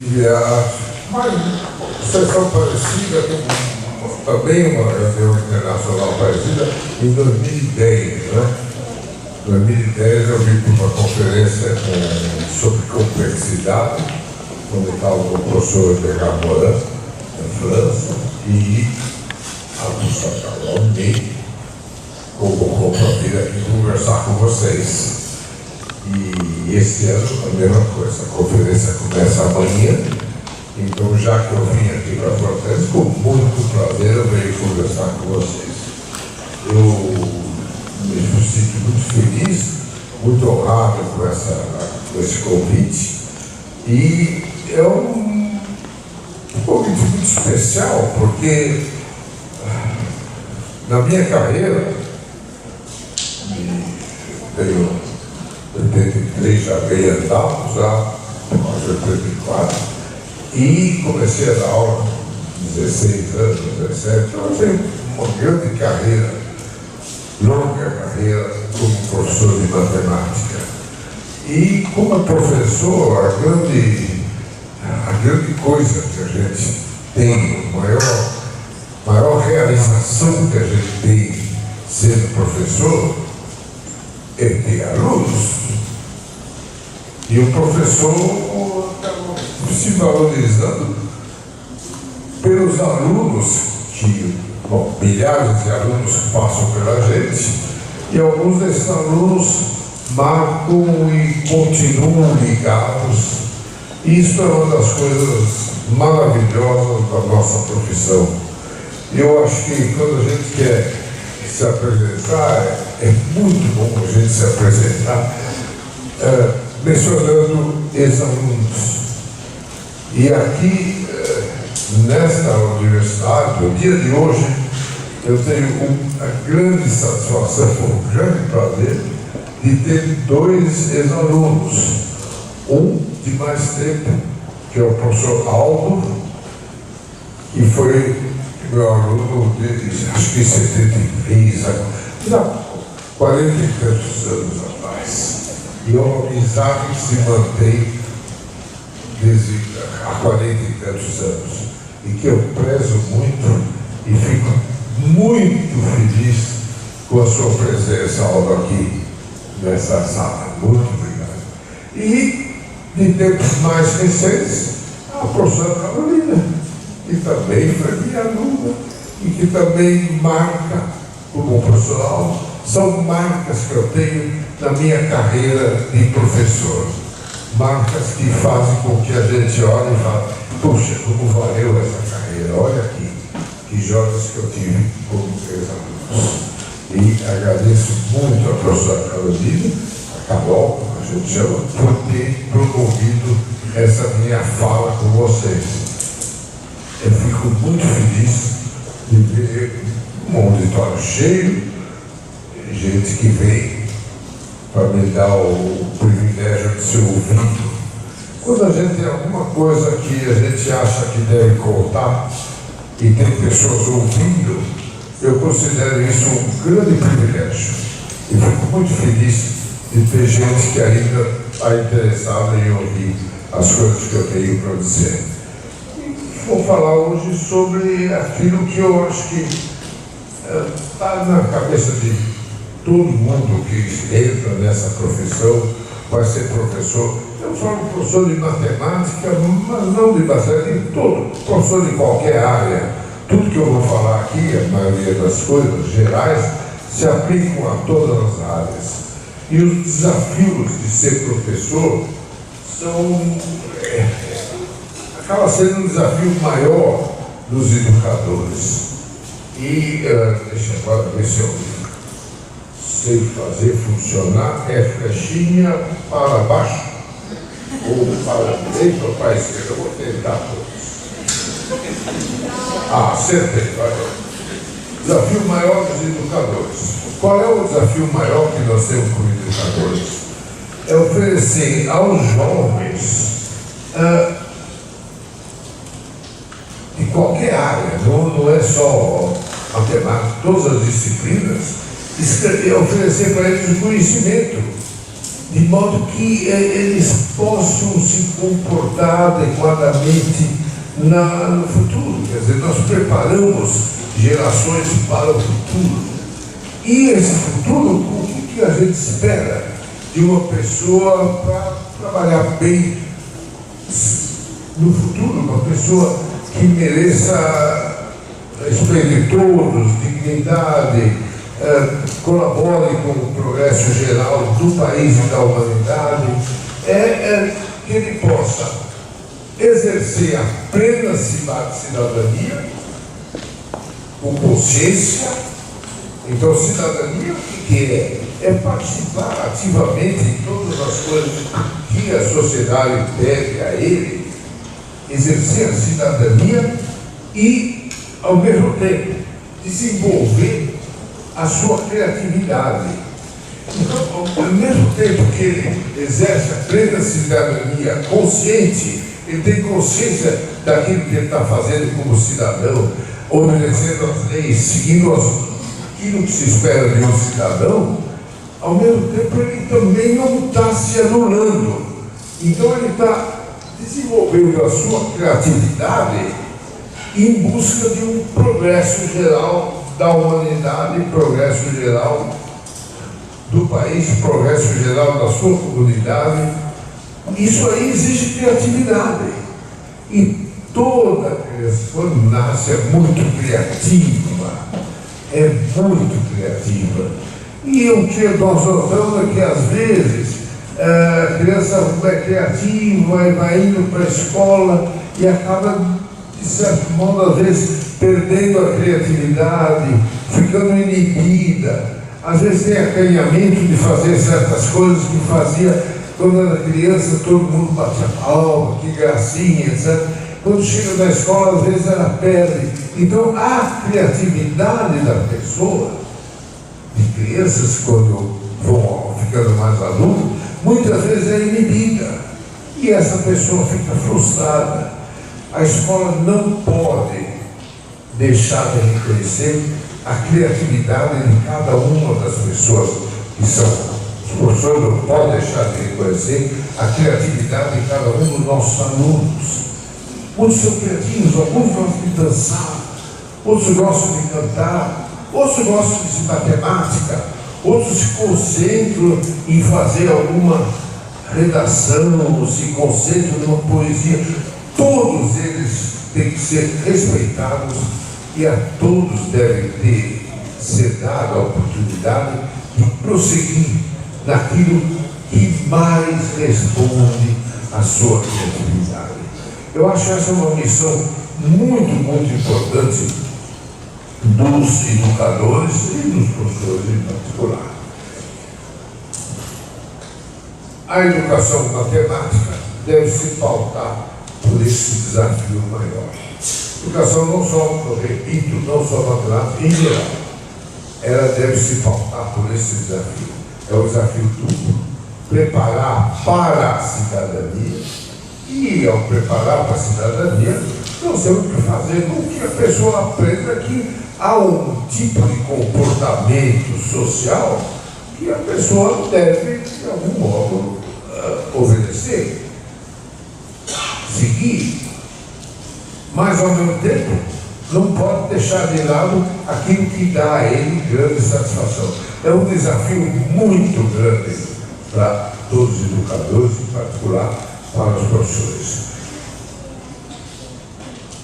E uma sessão parecida, também uma reunião internacional parecida, em 2010, né? Em 2010 eu vim para uma conferência sobre complexidade, onde estava o professor Bernard Morin, na França, e a professora Carol me convocou para vir aqui conversar com vocês. E esse ano a mesma coisa, a conferência começa amanhã, então já que eu vim aqui para Fortaleza, com muito prazer eu venho conversar com vocês. Eu me sinto muito feliz, muito honrado com esse convite, e é um convite muito especial, porque na minha carreira, tenho 83, já bem andado, já quase 84, e comecei a dar aula com 16 anos, 17, então eu tenho uma grande carreira, longa carreira como professor de matemática. E como professor, a grande coisa que a gente tem, a maior realização que a gente tem sendo professor é ter alunos. E o professor está se valorizando pelos alunos que, milhares de alunos que passam pela gente, e alguns desses alunos marcam e continuam ligados. Isso é uma das coisas maravilhosas da nossa profissão. Eu acho que quando a gente quer se apresentar, é muito bom a gente se apresentar mencionando ex-alunos. E aqui, nesta universidade, no dia de hoje, eu tenho a grande satisfação, um grande prazer, de ter 2 ex-alunos. Um de mais tempo, que é o professor Aldo, que foi meu aluno desde, acho que 73, não, 40 e tantos anos atrás. E é uma amizade que se mantém desde há 40 e tantos anos. E que eu prezo muito e fico muito feliz com a sua presença, Aldo, aqui nessa sala. Muito obrigado. E de tempos mais recentes, a professora Carolina, que também foi minha aluna e que também marca, como profissional, são marcas que eu tenho na minha carreira de professor. Marcas que fazem com que a gente olhe e fale, puxa, como valeu essa carreira, olha aqui, que jovens que eu tive como ex-alunos. E agradeço muito a professora Carolina, a Carol, a gente chama, por ter promovido essa minha fala com vocês. Eu fico muito feliz de ver um auditório cheio, gente que vem para me dar o privilégio de ser ouvido. Quando a gente tem alguma coisa que a gente acha que deve contar e tem pessoas ouvindo, eu considero isso um grande privilégio. E fico muito feliz de ter gente que ainda está interessada em ouvir as coisas que eu tenho para dizer. Vou falar hoje sobre aquilo que eu acho que está na cabeça de todo mundo que entra nessa profissão, vai ser professor. Eu falo professor de matemática, mas não de matemática, de todo, professor de qualquer área. Tudo que eu vou falar aqui, a maioria das coisas gerais, se aplicam a todas as áreas. E os desafios de ser professor acaba sendo um desafio maior dos educadores. E deixa eu agora ver se eu sei fazer funcionar, flechinha para baixo ou para direita ou para a esquerda. Eu vou tentar todos. Acertei, vai. Desafio maior dos educadores. Qual é o desafio maior que nós temos como educadores? É oferecer aos jovens de qualquer área, não é só matemática, todas as disciplinas, oferecer para eles o conhecimento. de modo que eles possam se comportar adequadamente no futuro. Quer dizer, nós preparamos gerações para o futuro. E esse futuro, o que a gente espera de uma pessoa para trabalhar bem no futuro, uma pessoa que mereça respeito de todos, dignidade, colabore com o progresso geral do país e da humanidade, que ele possa exercer a plena cidadania com consciência. Então, cidadania, o que é? É participar ativamente em todas as coisas que a sociedade pede a ele, exercer a cidadania e, ao mesmo tempo, desenvolver a sua criatividade. Então, ao mesmo tempo que ele exerce a plena cidadania consciente, ele tem consciência daquilo que ele está fazendo como cidadão, obedecendo às leis, seguindo aquilo que se espera de um cidadão. Ao mesmo tempo, ele também não está se anulando. Então, ele está desenvolvendo a sua criatividade em busca de um progresso geral da humanidade, progresso geral do país, progresso geral da sua comunidade. Isso aí exige criatividade. E toda criança, quando nasce, é muito criativa. É muito criativa. E o que nós notamos é que, às vezes, a criança é criativa e vai indo para a escola e acaba, de certo modo, às vezes, perdendo a criatividade, ficando inibida. Às vezes tem acanhamento de fazer certas coisas que fazia quando era criança, todo mundo batia palma, que gracinha, etc. Quando chega na escola, às vezes ela perde. Então, a criatividade da pessoa, de crianças, quando vão ficando mais adultos, muitas vezes é inibida. E essa pessoa fica frustrada. A escola não pode deixar de reconhecer a criatividade de cada uma das pessoas que são. Os professores não podem deixar de reconhecer a criatividade de cada um dos nossos alunos. Muitos são criativos, alguns gostam de dançar, outros gostam de cantar, outros gostam de matemática, outros se concentram em fazer alguma redação, se concentram numa poesia. Todos eles têm que ser respeitados e a todos deve ser dada a oportunidade de prosseguir naquilo que mais responde à sua criatividade. Eu acho essa uma missão muito, muito importante dos educadores e dos professores em particular. A educação matemática deve se pautar por esse desafio maior. Educação não só, eu repito, não só matemática, em geral, ela deve se pautar por esse desafio. É o desafio duplo. Preparar para a cidadania, e ao preparar para a cidadania, nós temos que fazer com que a pessoa aprenda que há um tipo de comportamento social que a pessoa deve, de algum modo, obedecer, seguir, mas ao mesmo tempo não pode deixar de lado aquilo que dá a ele grande satisfação. É um desafio muito grande para todos os educadores, em particular para os professores.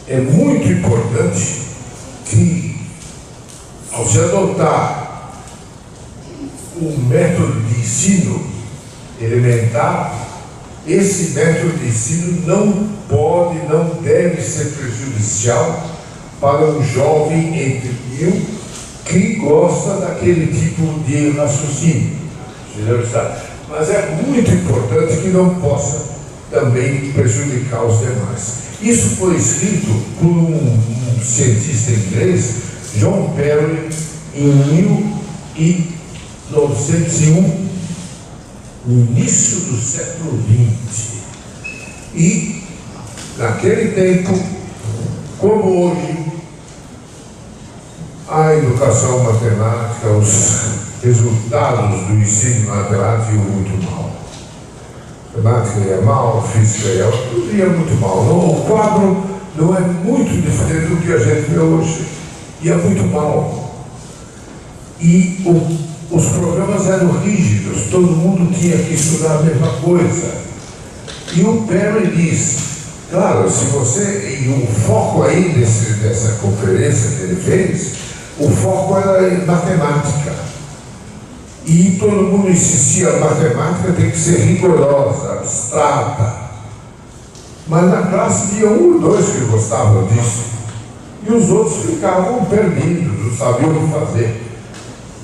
É muito importante que, ao se adotar um método de ensino elementar, esse método de ensino não pode, não deve ser prejudicial para um jovem entre 1000 que gosta daquele tipo de raciocínio. Mas é muito importante que não possa também prejudicar os demais. Isso foi escrito por um cientista inglês, John Perry, em 1901, no início do século XX. E, naquele tempo, como hoje, a educação matemática, resultados do ensino matemático iam muito mal. Matemática ia mal, física ia mal, tudo ia muito mal. Não, o quadro não é muito diferente do que a gente vê hoje. Ia muito mal. E os programas eram rígidos, todo mundo tinha que estudar a mesma coisa. E o Perry diz, claro, se você, e o foco aí dessa conferência que ele fez, o foco era em matemática. E todo mundo insistia, a matemática tem que ser rigorosa, abstrata. Mas na classe tinha um ou dois que gostavam disso. E os outros ficavam perdidos, não sabiam o que fazer.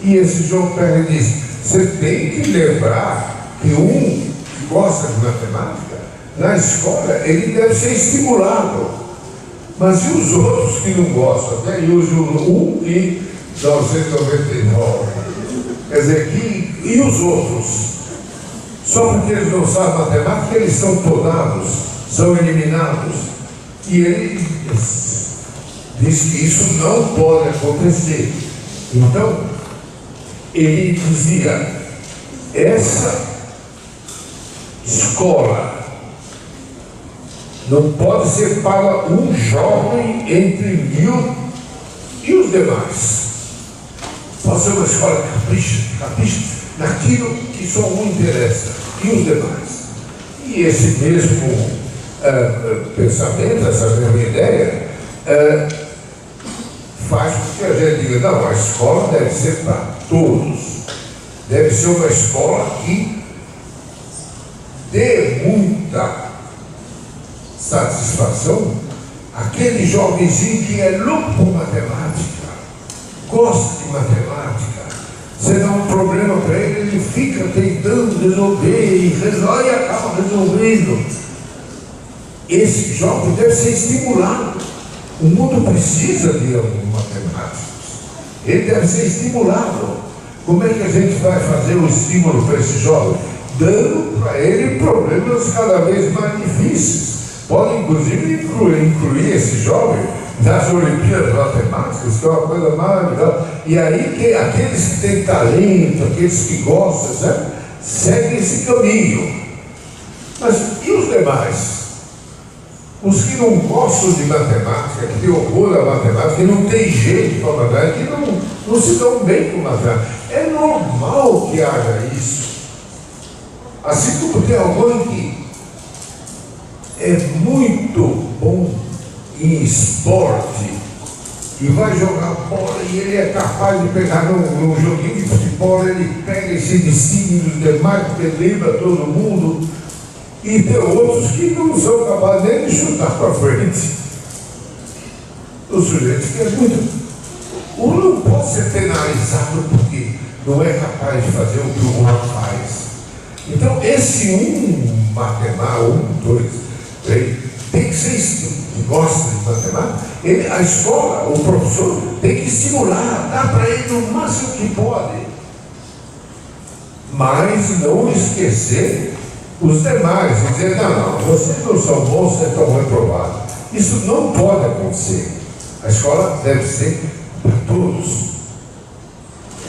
E esse João Perry diz, você tem que lembrar que um que gosta de matemática, na escola, ele deve ser estimulado. Mas e os outros que não gostam? Até hoje, 1 e 999. Quer dizer, e os outros? Só porque eles não sabem matemática, eles são podados, são eliminados. E ele diz que isso não pode acontecer. Então, ele dizia, essa escola não pode ser para um jovem entre 1000 e os demais. Pode ser uma escola que capricha naquilo que só um interessa, e os demais. E esse mesmo pensamento, essa mesma ideia, faz com que a gente diga, não, a escola deve ser para todos. Deve ser uma escola que dê muita satisfação àquele jovenzinho que é louco por matemática, gosta de matemática. Você dá um problema para ele, ele fica tentando resolver e acaba resolvendo. Esse jovem deve ser estimulado. O mundo precisa de matemáticos. Ele deve ser estimulado. Como é que a gente vai fazer o estímulo para esse jovem? Dando para ele problemas cada vez mais difíceis. Pode, inclusive, incluir esse jovem nas Olimpíadas Matemáticas, que é uma coisa maravilhosa. E aí, aqueles que têm talento, aqueles que gostam, certo? Seguem esse caminho. Mas e os demais? Os que não gostam de matemática, que têm horror da matemática, que não tem jeito para matemática, que não se dão bem com matemática. É normal que haja isso. Assim como tem alguém que é muito bom em esporte e vai jogar bola e ele é capaz de pegar num joguinho de futebol, ele pega e se distingue dos demais, porque lembra todo mundo. E tem outros que não são capazes nem de chutar para frente. O sujeito que é muito... Um não pode ser penalizado porque não é capaz de fazer o que o outro faz. Então, esse matemático, 2, 3, tem que ser que gosta de matemática. A escola, o professor, tem que estimular, dar para ele o máximo que pode. Mas não esquecer os demais, e dizer, não, vocês não são bons, vocês estão reprovados. Isso não pode acontecer. A escola deve ser para todos.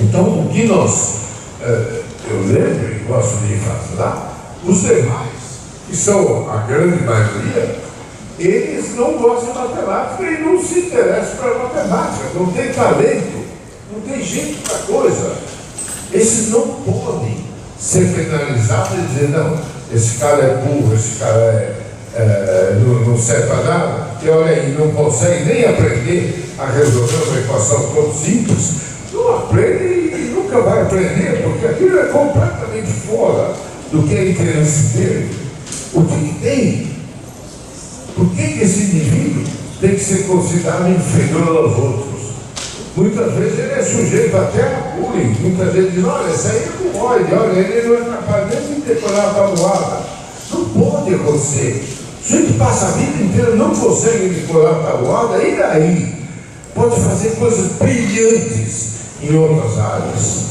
Então, o que nós, eu lembro e gosto de enfatizar, os demais, que são a grande maioria, eles não gostam de matemática e não se interessam para matemática, não tem talento, não tem jeito para coisa. Esses não podem ser penalizados e dizer, não, esse cara é burro, esse cara não serve para nada, e olha aí, não consegue nem aprender a resolver uma equação tão simples, não aprende e nunca vai aprender, porque aquilo é completamente fora do que é interesse dele. O que tem? Por que esse indivíduo tem que ser considerado inferior aos outros? Muitas vezes ele é sujeito até a bullying. Muitas vezes diz, olha, esse aí é um oide, olha, ele não é capaz nem de decorar a tabuada. Não pode acontecer. O sujeito passa a vida inteira, não consegue decorar a tabuada, e daí? Pode fazer coisas brilhantes em outras áreas.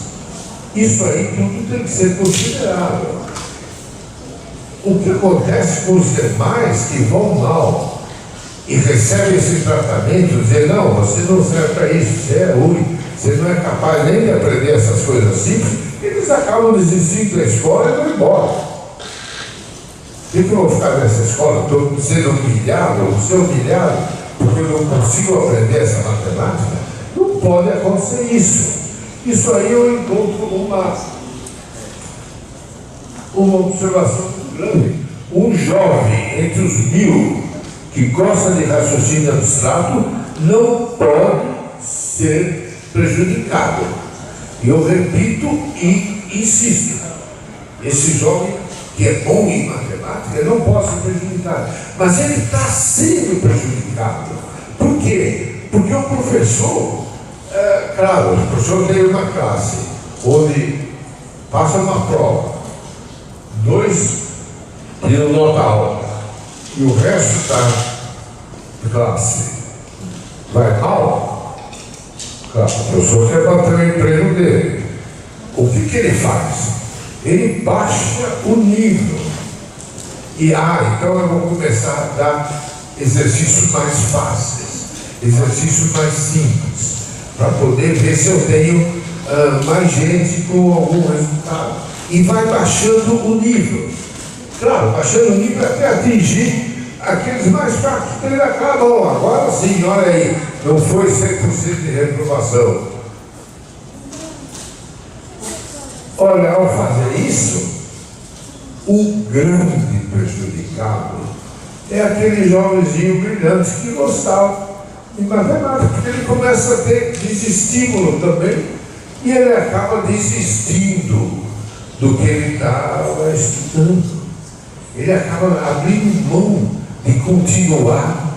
Isso aí tudo tem que ser considerado. O que acontece com os demais que vão mal e recebem esse tratamento, dizer, não, você não serve para isso, você é ruim, você não é capaz nem de aprender essas coisas simples, eles acabam desistindo da escola e vão embora. Por que eu vou ficar nessa escola? Estou sendo humilhado, ou ser humilhado, porque eu não consigo aprender essa matemática? Não pode acontecer isso. Isso aí eu encontro uma observação muito grande. Um jovem entre os 1000 que gosta de raciocínio abstrato não pode ser prejudicado. E eu repito e insisto, esse jovem que é bom em matemática não pode ser prejudicado, mas ele está sendo prejudicado. Por quê? Porque o professor, claro, o professor tem uma classe onde passa uma prova, 2 tiram nota alta e o resto da classe vai mal. Claro, o professor quer bater o emprego dele. O que ele faz? Ele baixa o nível. E então eu vou começar a dar exercícios mais fáceis, exercícios mais simples, para poder ver se eu tenho mais gente com algum resultado. E vai baixando o nível. Claro, baixando o nível até atingir aqueles mais fracos, que ele acaba, agora sim, olha aí, não foi 100% de reprovação. Olha, ao fazer isso, o grande prejudicado é aquele jovenzinho brilhante que gostava de matemática, porque ele começa a ter desestímulo também, e ele acaba desistindo do que ele estava estudando. Ele acaba abrindo mão de continuar.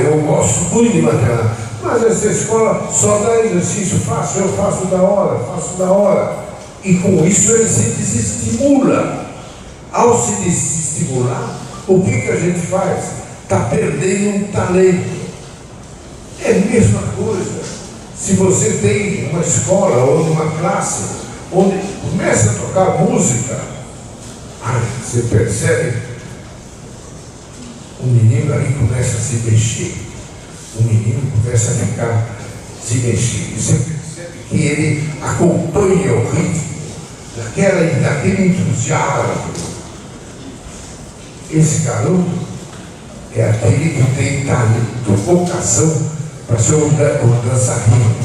Eu gosto muito de matemática, mas essa escola só dá exercício fácil, eu faço da hora. E com isso ele se desestimula. Ao se desestimular, o que a gente faz? Está perdendo um talento. É a mesma coisa. Se você tem uma escola ou uma classe onde começa a tocar música, você percebe, o menino ali começa a se mexer, o menino começa a ficar se mexer, e você percebe que ele acompanha o ritmo daquele entusiasmo. Esse garoto é aquele que tem talento, vocação para ser um dançarino.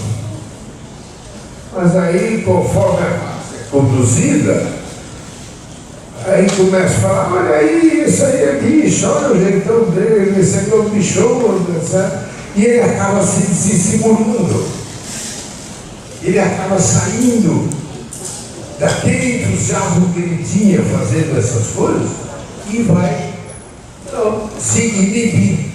Mas aí, conforme a classe é conduzida, aí começa a falar, olha aí, esse aí é bicho, olha o jeitão dele, esse aí é um bichão, certo? E ele acaba se simulando. Ele acaba saindo daquele entusiasmo que ele tinha fazendo essas coisas e vai se inibir.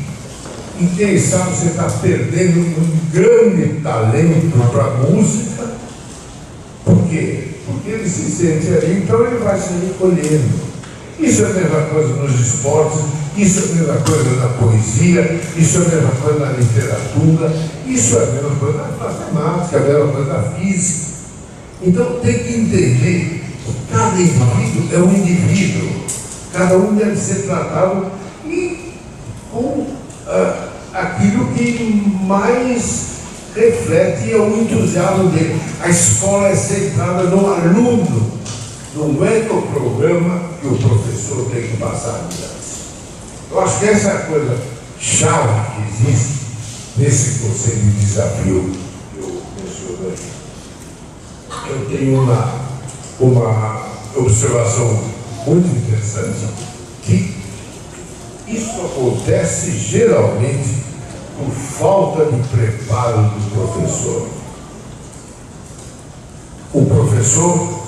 E quem sabe você está perdendo um grande talento para a música. Por quê? Porque ele se sente ali, então ele vai se recolhendo. Isso é a mesma coisa nos esportes, isso é a mesma coisa na poesia, isso é a mesma coisa na literatura, isso é a mesma coisa na matemática, é a mesma coisa na física. Então tem que entender que cada indivíduo é um indivíduo, cada um deve ser tratado com aquilo que mais reflete o entusiasmo dele. A escola é centrada no aluno, não é no programa que o professor tem que passar adiante. Eu acho que essa é a coisa chave que existe nesse conceito de desafio que eu mencionei. Eu tenho uma observação muito interessante, que isso acontece geralmente por falta de preparo do professor. O professor,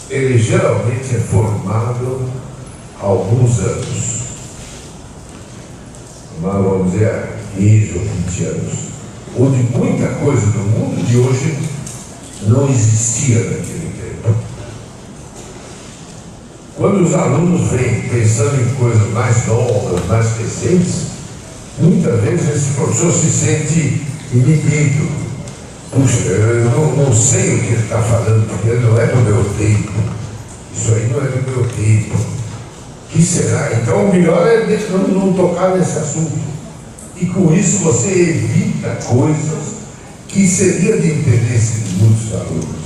ele geralmente é formado há alguns anos, vamos dizer, há 15 ou 20 anos, onde muita coisa do mundo de hoje não existia naquele tempo. Quando os alunos vêm pensando em coisas mais novas, mais recentes, muitas vezes esse professor se sente inibido. Puxa, eu não sei o que ele está falando, porque não é do meu tempo. Isso aí não é do meu tempo. O que será? Então o melhor é não tocar nesse assunto. E com isso você evita coisas que seria de interesse de muitos alunos.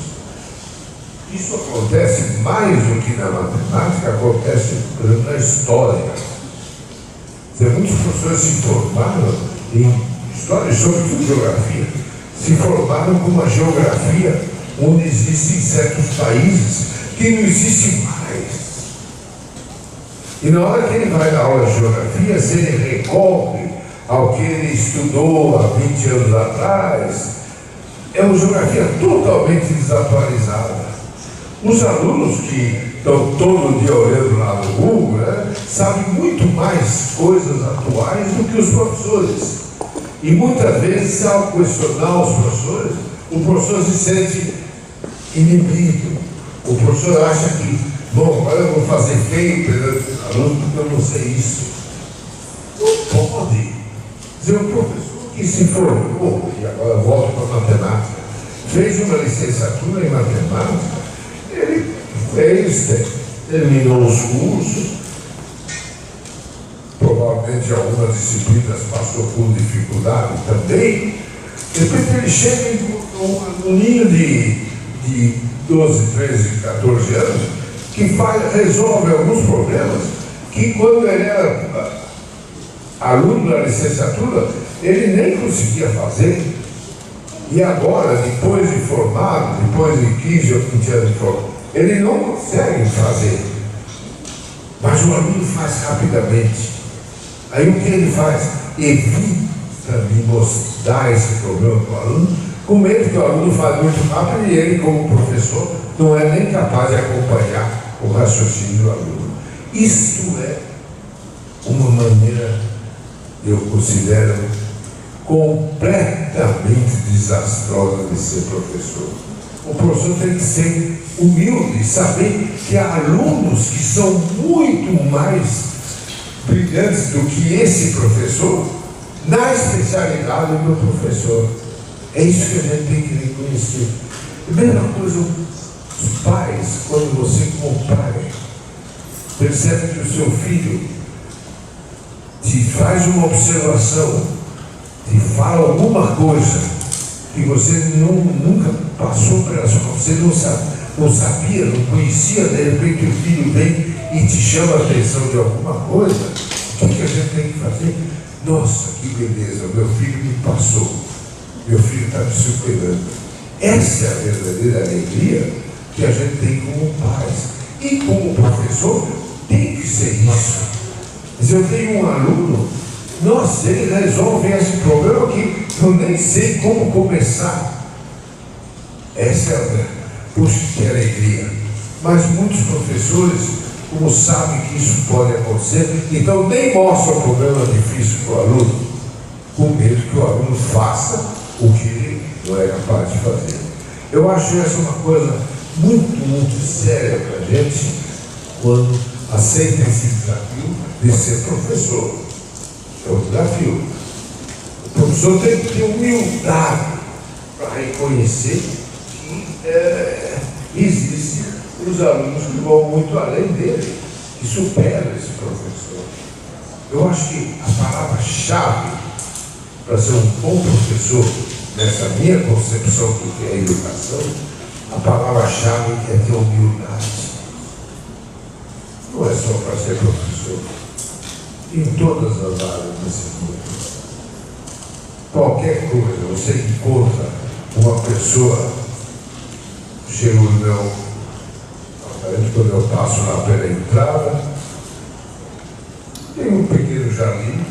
Isso acontece mais do que na matemática, acontece, por exemplo, na história. Muitos professores se formaram em história, sobretudo geografia, se formaram com uma geografia onde existem certos países que não existem mais. E na hora que ele vai dar aula de geografia, se ele recorre ao que ele estudou há 20 anos atrás, é uma geografia totalmente desatualizada. Os alunos que estão todo dia olhando lá no Google, né, sabem muito mais coisas atuais do que os professores. E muitas vezes, ao questionar os professores, o professor se sente inibido. O professor acha que, bom, agora eu vou fazer feio perante os alunos porque eu não sei isso. Não pode. Dizer, um professor que se formou, e agora eu volto para a matemática, fez uma licenciatura em matemática, ele terminou os cursos, provavelmente algumas disciplinas passou por dificuldade também. De repente ele chega um aluninho de 12, 13, 14 anos, que resolve alguns problemas que quando ele era aluno da licenciatura, ele nem conseguia fazer. E agora, depois de formado, depois de 15 ou 20 anos de formado, ele não consegue fazer. Mas o aluno faz rapidamente. Aí o que ele faz? Evita de mostrar esse problema para o aluno, com medo que o aluno faz muito rápido e ele, como professor, não é nem capaz de acompanhar o raciocínio do aluno. Isto é uma maneira, eu considero, completamente desastrosa de ser professor. O professor tem que ser humilde, saber que há alunos que são muito mais brilhantes do que esse professor na especialidade do professor. É isso que a gente tem que reconhecer. A mesma coisa, os pais, quando você, como pai, percebe que o seu filho te faz uma observação, te fala alguma coisa que você nunca passou por ela, você não sabia, não conhecia, de repente o filho vem e te chama a atenção de alguma coisa, o que a gente tem que fazer? Nossa, que beleza, meu filho me passou, meu filho está me superando. Essa é a verdadeira alegria que a gente tem como pais. E como professor, tem que ser isso. Mas eu tenho um aluno, nossa, ele resolve esse problema que eu nem sei como começar. Essa é a puxa, que alegria. Mas muitos professores, como sabem que isso pode acontecer, então nem mostram o problema difícil para o aluno, com medo que o aluno faça o que ele não é capaz de fazer. Eu acho essa uma coisa muito séria para a gente, quando aceita esse desafio de ser professor. É um desafio. O professor tem que ter humildade para reconhecer que existem os alunos que vão muito além dele, que superam esse professor. Eu acho que a palavra-chave para ser um bom professor, nessa minha concepção do que é a educação, a palavra-chave é ter humildade. Não é só para ser professor. Em todas as áreas desse mundo. Qualquer coisa, você encontra uma pessoa, chega no meu apartamento, quando eu passo lá pela entrada, tem um pequeno jardim,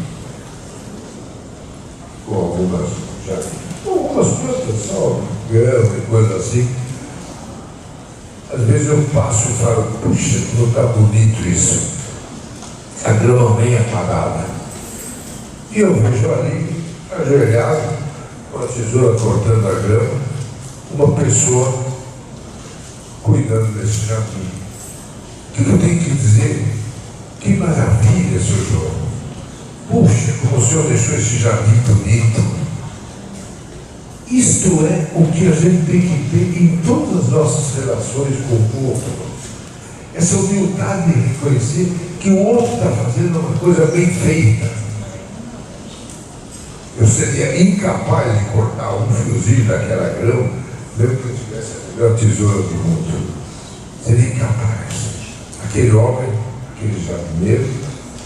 com algumas plantas, só grama e coisa assim. Às vezes eu passo e falo, puxa, não está bonito isso. A grama bem apagada. E eu vejo ali, ajoelhado, com a tesoura cortando a grama, uma pessoa cuidando desse jardim. O que eu tenho que dizer? Que maravilha, seu João. Puxa, como o senhor deixou esse jardim bonito. Isto é o que a gente tem que ter em todas as nossas relações com o outro. Essa humildade de reconhecer que o outro está fazendo uma coisa bem feita. Eu seria incapaz de cortar um fiozinho daquela grama, mesmo que eu tivesse a melhor tesoura do mundo. Seria incapaz. Aquele homem, aquele jardineiro,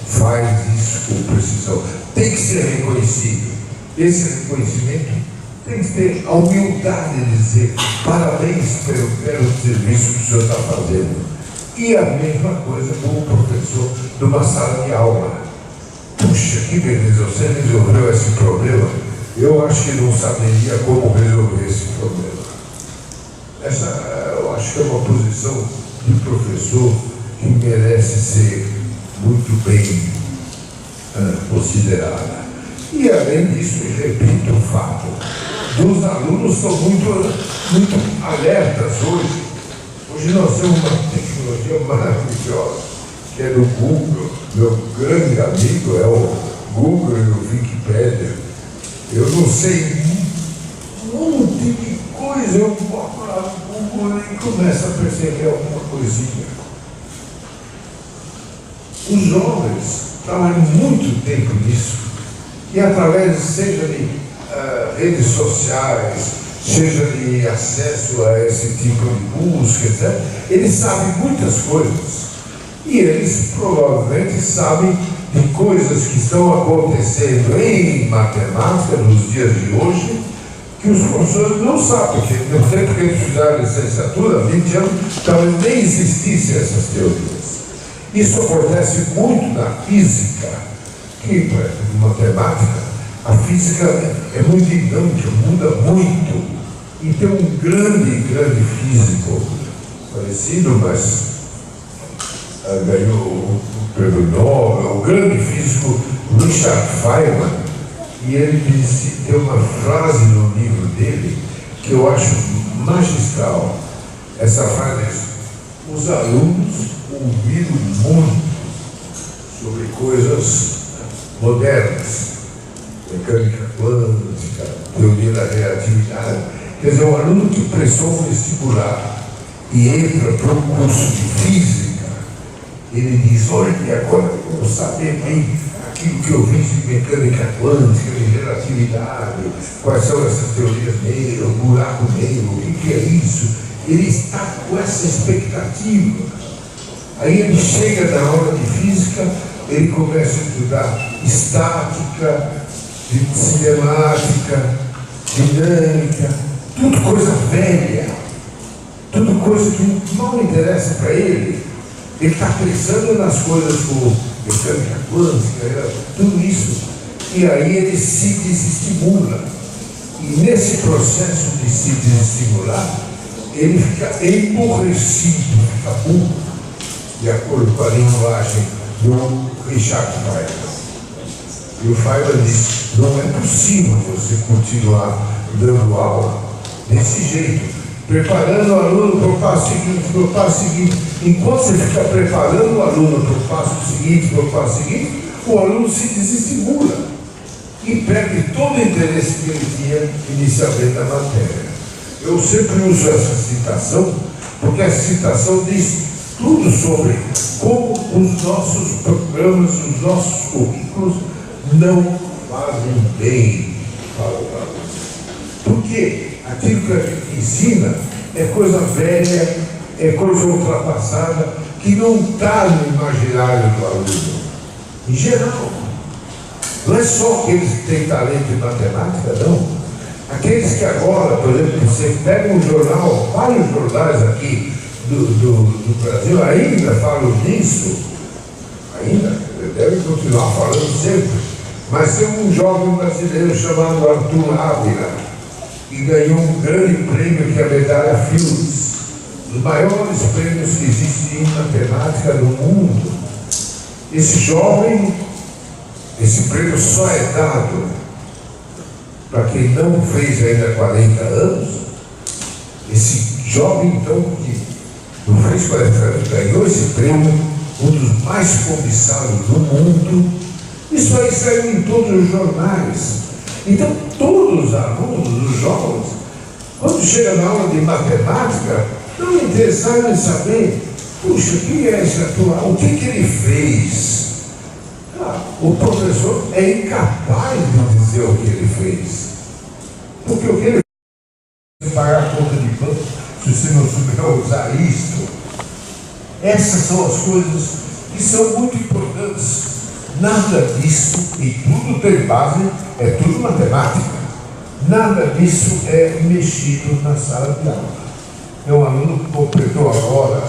faz isso com precisão. Tem que ser reconhecido. Esse reconhecimento tem que ter a humildade de dizer parabéns pelo serviço que o senhor está fazendo. E a mesma coisa com o professor de uma sala de aula. Puxa, que beleza, você resolveu esse problema. Eu acho que não saberia como resolver esse problema. Essa, eu acho que é uma posição de professor que merece ser muito bem considerada. E além disso, eu repito o fato, os alunos são muito alertas hoje. Hoje nós temos uma tecnologia maravilhosa, que é do Google. Meu grande amigo é o Google e o Wikipedia. Eu não sei um monte de coisa, eu boto lá no Google e começo a perceber alguma coisinha. Os jovens trabalham muito tempo nisso, e através, seja de redes sociais, seja de acesso a esse tipo de busca, etc., eles sabem muitas coisas. E eles provavelmente sabem de coisas que estão acontecendo em matemática nos dias de hoje, que os professores não sabem, porque no tempo que eles fizeram a licenciatura, 20 anos, talvez nem existissem essas teorias. Isso acontece muito na física, que, para matemática, a física é muito dinâmica, muda muito. E tem um grande físico, parecido, mas ganhou o prêmio Nobel, o grande físico Richard Feynman, e ele disse, tem uma frase no livro dele que eu acho magistral. Essa frase diz: os alunos ouviram muito sobre coisas modernas, mecânica quântica, teoria da relatividade. Quer dizer, um aluno que prestou um vestibular e entra para um curso de física, ele diz: olha, agora eu vou saber bem aquilo que eu vi de mecânica quântica, de relatividade, quais são essas teorias negras, o buraco negro, o que é isso? Ele está com essa expectativa. Aí ele chega na aula de física, ele começa a estudar estática, cinemática, dinâmica, tudo coisa velha, tudo coisa que não interessa para ele. Ele está pensando nas coisas como mecânica quântica, tudo isso, e aí ele se desestimula. E nesse processo de se desestimular, ele fica emborrecido, fica burro, de acordo com a linguagem do Richard Feynman. E o Feynman diz: não é possível você continuar dando aula desse jeito, preparando o aluno para o passo seguinte, Enquanto você fica preparando o aluno para o passo seguinte, o aluno se desestimula e perde todo o interesse que ele tinha inicialmente na matéria. Eu sempre uso essa citação, porque essa citação diz tudo sobre como os nossos programas, os nossos currículos não fazem bem para o aluno. Porque aquilo que a gente ensina é coisa velha, é coisa ultrapassada, que não está no imaginário do aluno. Em geral, não é só aqueles que têm talento em matemática, não. Aqueles que agora, por exemplo, você pega um jornal, vários jornais aqui do Brasil ainda falam nisso, ainda, devem continuar falando sempre, mas tem um jovem brasileiro chamado Arthur Ávila, que ganhou um grande prêmio, que é a medalha Fields, os maiores prêmios que existem em matemática no mundo. Esse jovem, esse prêmio só é dado para quem não fez ainda 40 anos. Esse jovem, então, que não fez 40 anos, ganhou esse prêmio, um dos mais cobiçados do mundo. Isso aí saiu em todos os jornais. Então, todos os alunos, os jovens, quando chega na aula de matemática, estão interessados em saber: puxa, quem é esse atual? O que ele fez? o professor é incapaz de dizer o que ele fez. Porque o que ele fez é pagar a conta de banco se você não souber usar isto. Essas são as coisas que são muito importantes. Nada disso, e tudo tem base, é tudo matemática. Nada disso é mexido na sala de aula. Meu aluno completou agora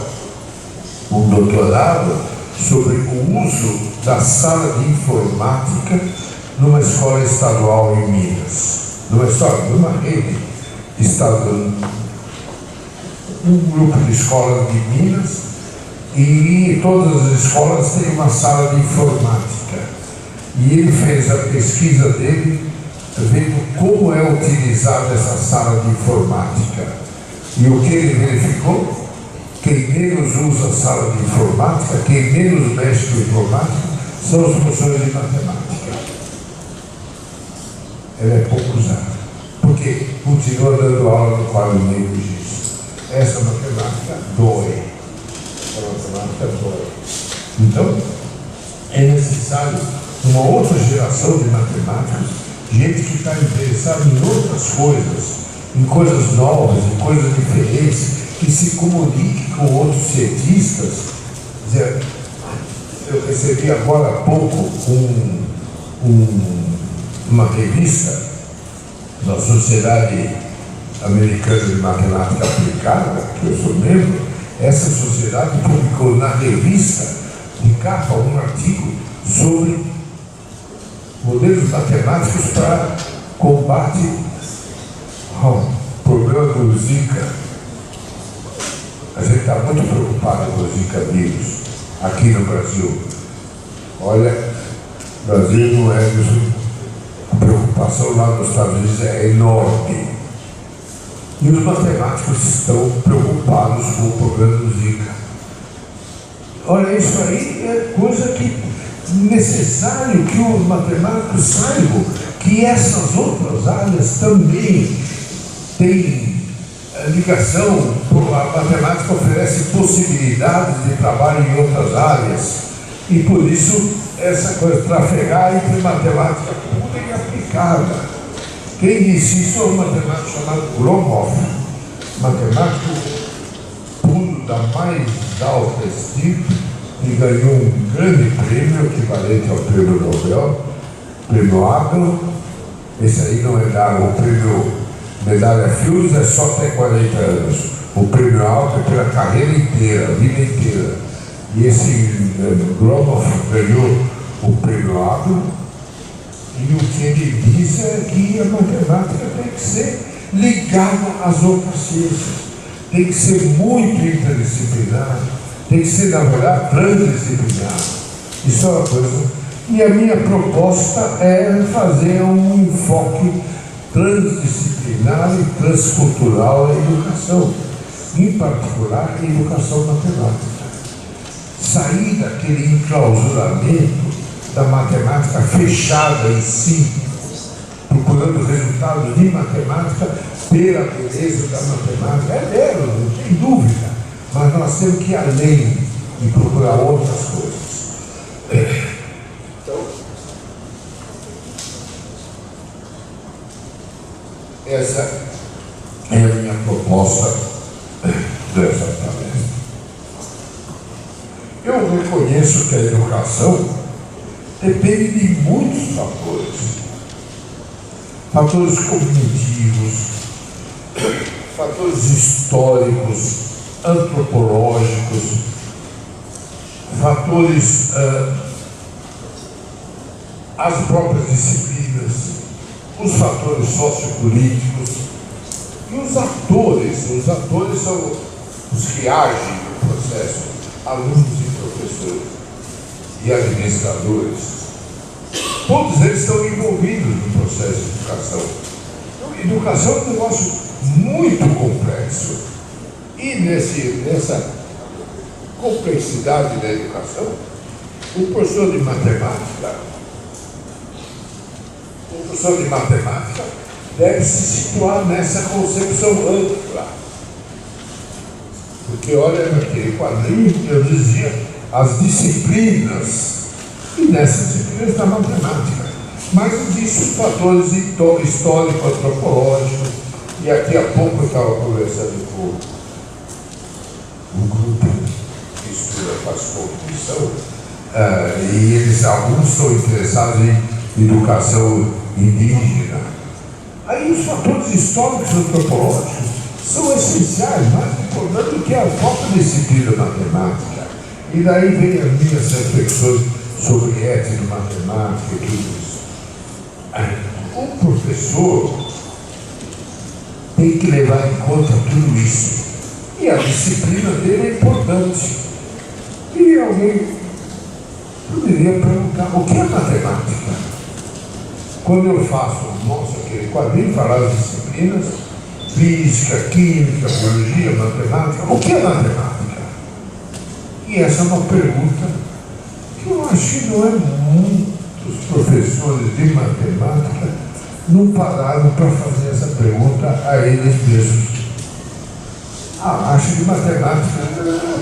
um doutorado sobre o uso da sala de informática numa escola estadual em Minas. Numa rede estadual, um grupo de escolas de Minas, e todas as escolas têm uma sala de informática. E ele fez a pesquisa dele, vendo como é utilizada essa sala de informática. E o que ele verificou? Quem menos usa a sala de informática, quem menos mexe com informática, são os professores de matemática. Ela é pouco usada, porque continua dando aula no quadro negro disso. Essa matemática dói. Então, é necessário uma outra geração de matemáticos, gente que está interessada em outras coisas, em coisas novas, em coisas diferentes, que se comunique com outros cientistas. Eu recebi agora há pouco uma revista da Sociedade Americana de Matemática Aplicada, que eu sou membro. Essa sociedade publicou na revista de capa um artigo sobre modelos matemáticos para combate ao problema do Zika. A gente está muito preocupado com o Zika vírus aqui no Brasil. Olha, o Brasil não é isso. A preocupação lá nos Estados Unidos é enorme. E os matemáticos estão preocupados com o problema do Zika. Olha, isso aí é coisa que necessário que os matemáticos saibam que essas outras áreas também têm ligação. A matemática oferece possibilidades de trabalho em outras áreas. E por isso, essa coisa, trafegar entre matemática pura e aplicada. Quem disse isso é um matemático chamado Gromov, matemático puro da mais alta estirpe, e ganhou um grande prêmio, equivalente ao prêmio Nobel, prêmio Abel. Esse aí não é dado, o prêmio Medalha Fields é só até 40 anos. O prêmio Abel é pela carreira inteira, a vida inteira. E esse Gromov ganhou o prêmio Abel. E o que ele diz é que a matemática tem que ser ligada às outras ciências, tem que ser muito interdisciplinar, tem que ser, na verdade, transdisciplinar. Isso é uma coisa. E a minha proposta é fazer um enfoque transdisciplinar e transcultural à educação, em particular a educação matemática. Sair daquele enclausuramento da matemática fechada em si, procurando resultados de matemática pela beleza da matemática. É belo, não tem dúvida, mas nós temos que ir além e procurar outras coisas. Então, essa é a minha proposta dessa palestra. Eu reconheço que a educação depende de muitos fatores. Fatores cognitivos, fatores históricos, antropológicos, fatores, as próprias disciplinas, os fatores sociopolíticos e os atores. Os atores são os que agem no processo, alunos e professores e administradores. Todos eles estão envolvidos no processo de educação. Então, educação é um negócio muito complexo. E nessa complexidade da educação, o professor de matemática deve se situar nessa concepção ampla. Porque olha naquele quadrinho que eu dizia, as disciplinas e nessas disciplinas da matemática. Mas existem fatores histórico-antropológicos, e aqui há pouco eu estava conversando com um grupo que estuda faz constituição, e eles, alguns são interessados em educação indígena. Aí os fatores históricos e antropológicos são essenciais, mais importante do que a própria disciplina matemática. E daí vem as minhas reflexões sobre etnomatemática e tudo isso. O professor tem que levar em conta tudo isso. E a disciplina dele é importante. E alguém poderia perguntar, o que é matemática? Quando eu mostro aquele quadrinho, falar as disciplinas, física, química, biologia, matemática, o que é matemática? E essa é uma pergunta que eu acho que não é muitos professores de matemática não pararam para fazer essa pergunta a eles mesmos. Acho que matemática é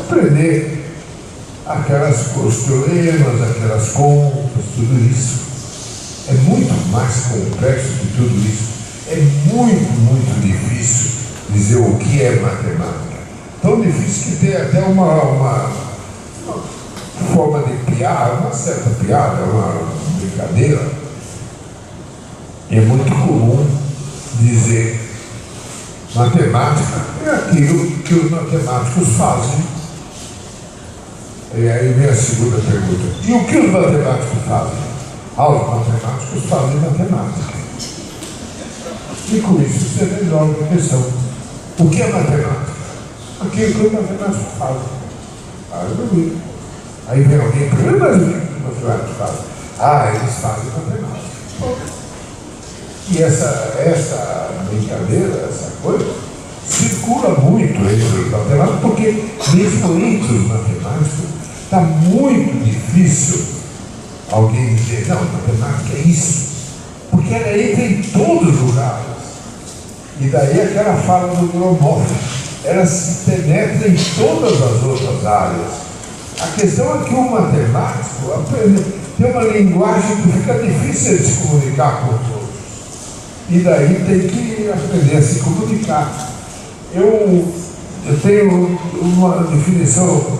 aprender os teoremas, aquelas contas, tudo isso. É muito mais complexo que tudo isso. É muito, muito difícil dizer o que é matemática. Tão difícil que tem até uma forma de piada, uma certa piada, uma brincadeira. É muito comum dizer matemática é aquilo que os matemáticos fazem. E aí vem a segunda pergunta. E o que os matemáticos fazem? Os matemáticos fazem matemática. E com isso você resolve a questão. O que é matemática? Aquilo que os matemáticos fazem. Aí vem alguém e pergunta, mas o que os matemáticos fazem? Eles fazem matemática. E essa brincadeira, essa coisa, circula muito entre os matemáticos, porque mesmo entre os matemáticos está muito difícil alguém dizer, não, matemática é isso, porque ela entra em todos os lugares. E daí aquela fala do Gromov, ela se penetra em todas as outras áreas. A questão é que o matemático tem uma linguagem que fica difícil de se comunicar com os outros. E daí tem que aprender a se comunicar. Eu tenho uma definição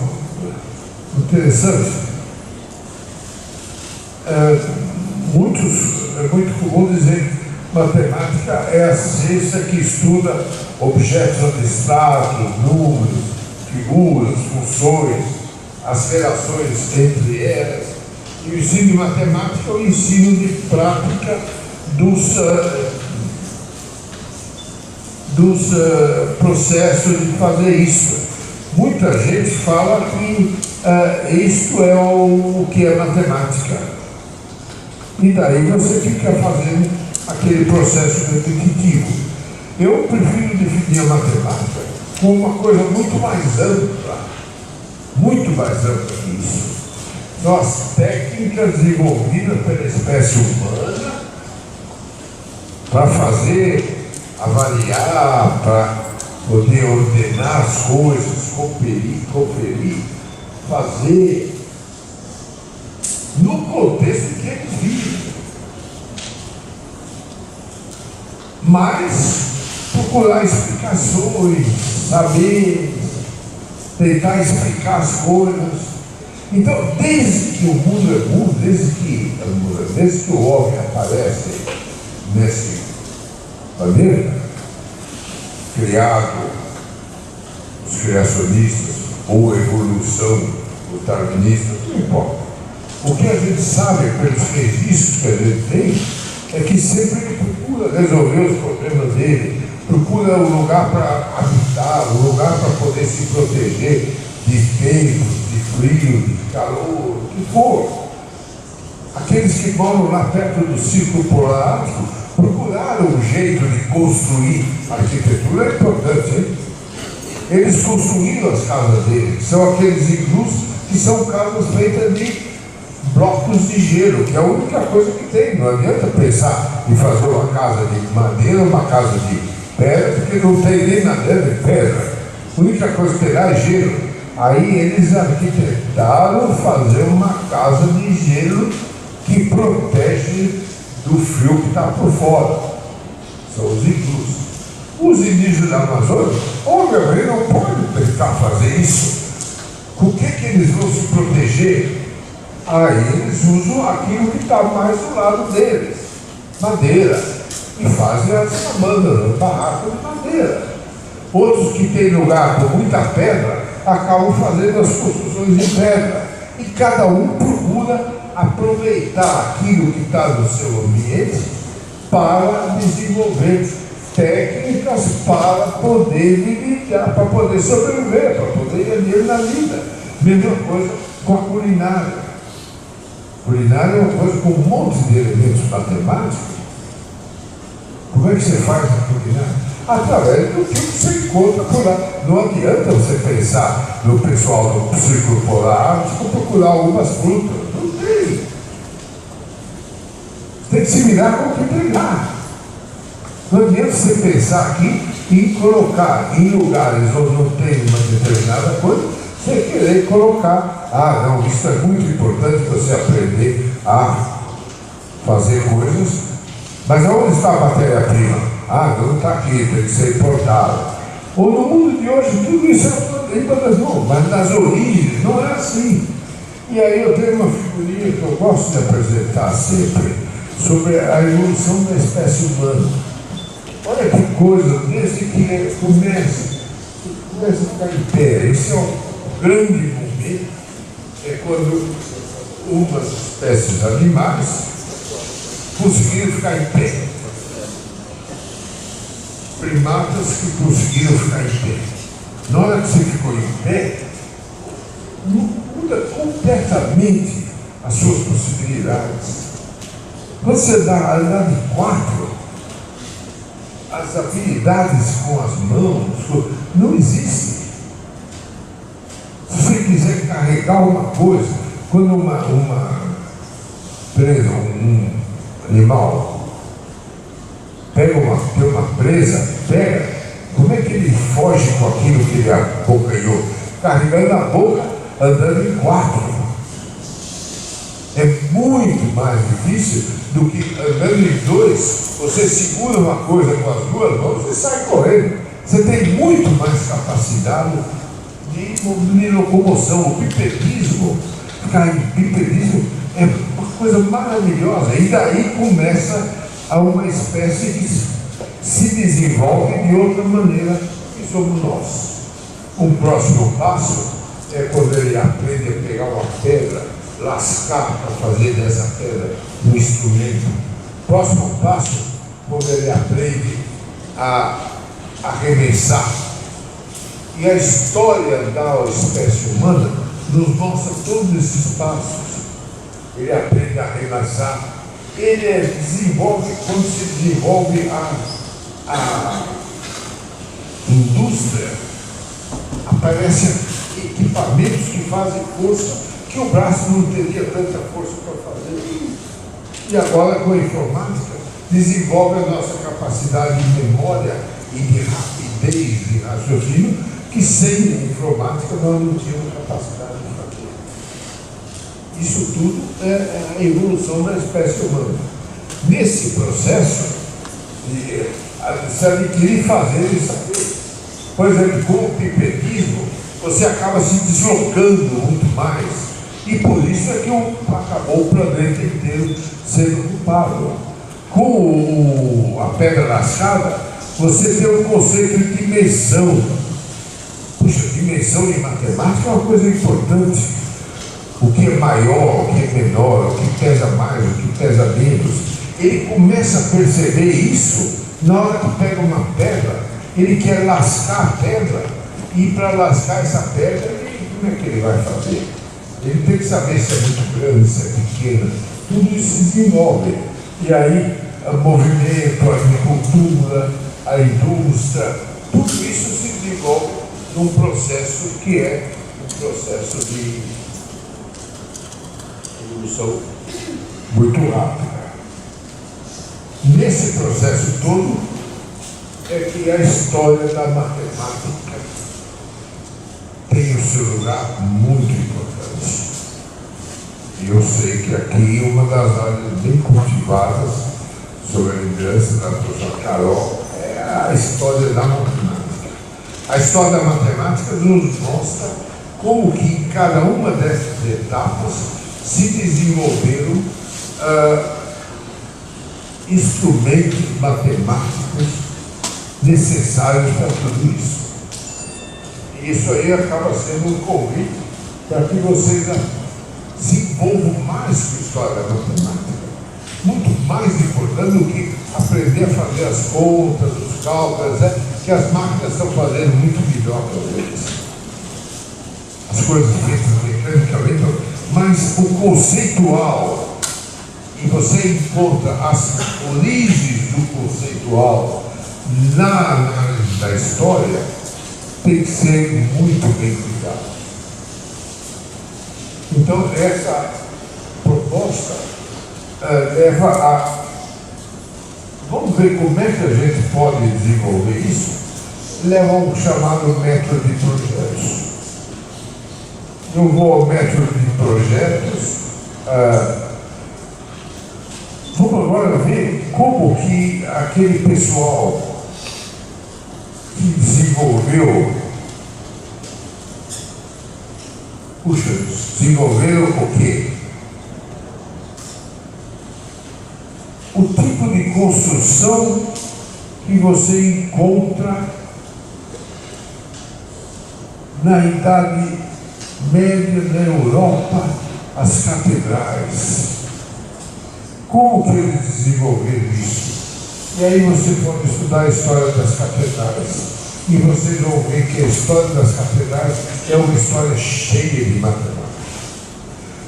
interessante. É muito comum dizer que matemática é a ciência que estuda objetos abstratos, números, figuras, funções, as relações entre elas. E o ensino de matemática é o ensino de prática dos processos de fazer isso. Muita gente fala que isto é o que é matemática. E daí você fica fazendo aquele processo repetitivo. Eu prefiro definir a matemática como uma coisa muito mais ampla que isso. São as técnicas desenvolvidas pela espécie humana para fazer, avaliar, para poder ordenar as coisas, conferir, fazer no contexto que eles vivem. Mas procurar explicações, saber, tentar explicar as coisas. Então, desde que o mundo é mundo, desde que o homem aparece nesse planeta, criado, os criacionistas, ou evolução, os darwinistas, não importa. O que a gente sabe pelos registros que a gente tem é que sempre ele procura resolver os problemas dele, procura um lugar para habitar, um lugar para poder se proteger de tempo, de frio, de calor, o que for. Aqueles que moram lá perto do Círculo Polar Ártico procuraram um jeito de construir a arquitetura, é importante, hein? Eles construíram as casas deles, que são aqueles iglus que são casas feitas de blocos de gelo, que é a única coisa que tem. Não adianta pensar em fazer uma casa de madeira, uma casa de pedra, porque não tem nem madeira nem pedra. A única coisa que tem lá é gelo. Aí eles arquitetaram fazer uma casa de gelo que protege do frio que está por fora. São os iglus. Os indígenas da Amazônia, obviamente, não podem tentar fazer isso. Com o que eles vão se proteger? Aí eles usam aquilo que está mais do lado deles, madeira, e fazem as cabanas, barracas de madeira. Outros que têm lugar com muita pedra, acabam fazendo as construções de pedra. E cada um procura aproveitar aquilo que está no seu ambiente para desenvolver técnicas para poder lidar, para poder sobreviver, para poder ganhar na vida. Mesma coisa com a culinária. Culinária é uma coisa com um monte de elementos matemáticos. Como é que você faz a culinária? Através do que você encontra por lá. Não adianta você pensar no pessoal do Círculo Polar para procurar algumas frutas. Não tem. Tem que se mirar com o que pegar. Não adianta você pensar aqui em colocar em lugares onde não tem uma determinada coisa, você querer colocar, não, isso é muito importante você aprender a fazer coisas, mas aonde está a matéria-prima? Não está aqui, tem que ser importado. Ou no mundo de hoje, tudo isso é não, mas nas origens não é assim. E aí eu tenho uma figurinha que eu gosto de apresentar sempre sobre a evolução da espécie humana. Olha que coisa, desde que começa a ficar em pé. Esse é um grande momento, é quando umas espécies animais conseguiram ficar em pé. Primatas que conseguiram ficar em pé. Na hora que você ficou em pé, muda completamente as suas possibilidades. Quando você dá a habilidade 4, as habilidades com as mãos não existem. Se você quiser carregar uma coisa, quando uma presa, um animal tem uma presa, como é que ele foge com aquilo que ele abocanhou? Carregando na boca, andando em 4. É muito mais difícil do que andando em 2. Você segura uma coisa com as duas mãos e sai correndo. Você tem muito mais capacidade de locomoção. O bipedismo, ficar em bipedismo é uma coisa maravilhosa. E daí começa a uma espécie que se desenvolve de outra maneira que somos nós. Um próximo passo é quando ele aprende a pegar uma pedra, lascar para fazer dessa pedra um instrumento. Próximo passo, quando ele aprende a arremessar. E a história da espécie humana nos mostra todos esses passos. Ele aprende a arremessar. Ele desenvolve, quando se desenvolve a indústria, aparecem equipamentos que fazem força que o braço não teria tanta força para fazer. E agora, com a informática, desenvolve a nossa capacidade de memória e de rapidez de raciocínio, que sem a informática nós não tínhamos capacidade de fazer. Isso tudo é a evolução da espécie humana. Nesse processo, se adquirir fazer e saber. Por exemplo, com o pipedismo, você acaba se deslocando muito mais. E por isso é que acabou o planeta inteiro sendo ocupado. Com a pedra lascada, você tem um conceito de dimensão. Puxa, dimensão em matemática é uma coisa importante. O que é maior, o que é menor, o que pesa mais, o que pesa menos. Ele começa a perceber isso na hora que pega uma pedra. Ele quer lascar a pedra. E para lascar essa pedra, como é que ele vai fazer? Ele tem que saber se é muito grande, se é pequena. Tudo isso se desenvolve. E aí, o movimento, a agricultura, a indústria, tudo isso se desenvolve num processo que é um processo de evolução muito rápida. Nesse processo todo é que a história da matemática tem os lugar muito importante. E eu sei que aqui uma das áreas bem cultivadas sobre a liderança da professora Carol é a história da matemática. A história da matemática nos mostra como que em cada uma dessas etapas se desenvolveram instrumentos matemáticos necessários para tudo isso. E isso aí acaba sendo um convite para que vocês se envolvam mais com a história da matemática. Muito mais importante do que aprender a fazer as contas, os cálculos, que as máquinas estão fazendo muito melhor para eles. As coisas feitas mecanicamente, mas o conceitual, e você encontra as origens do conceitual na análise da história, tem que ser muito bem cuidado. Então, essa proposta leva a... Vamos ver como é que a gente pode desenvolver isso? Leva a um chamado método de projetos. Eu vou ao método de projetos. Vamos agora ver como que aquele pessoal que desenvolveu, desenvolveram o quê? O tipo de construção que você encontra na Idade Média na Europa, as catedrais. Como que eles desenvolveram isso? E aí você pode estudar a história das catedrais. E vocês vão ver que a história das catedrais é uma história cheia de matemática.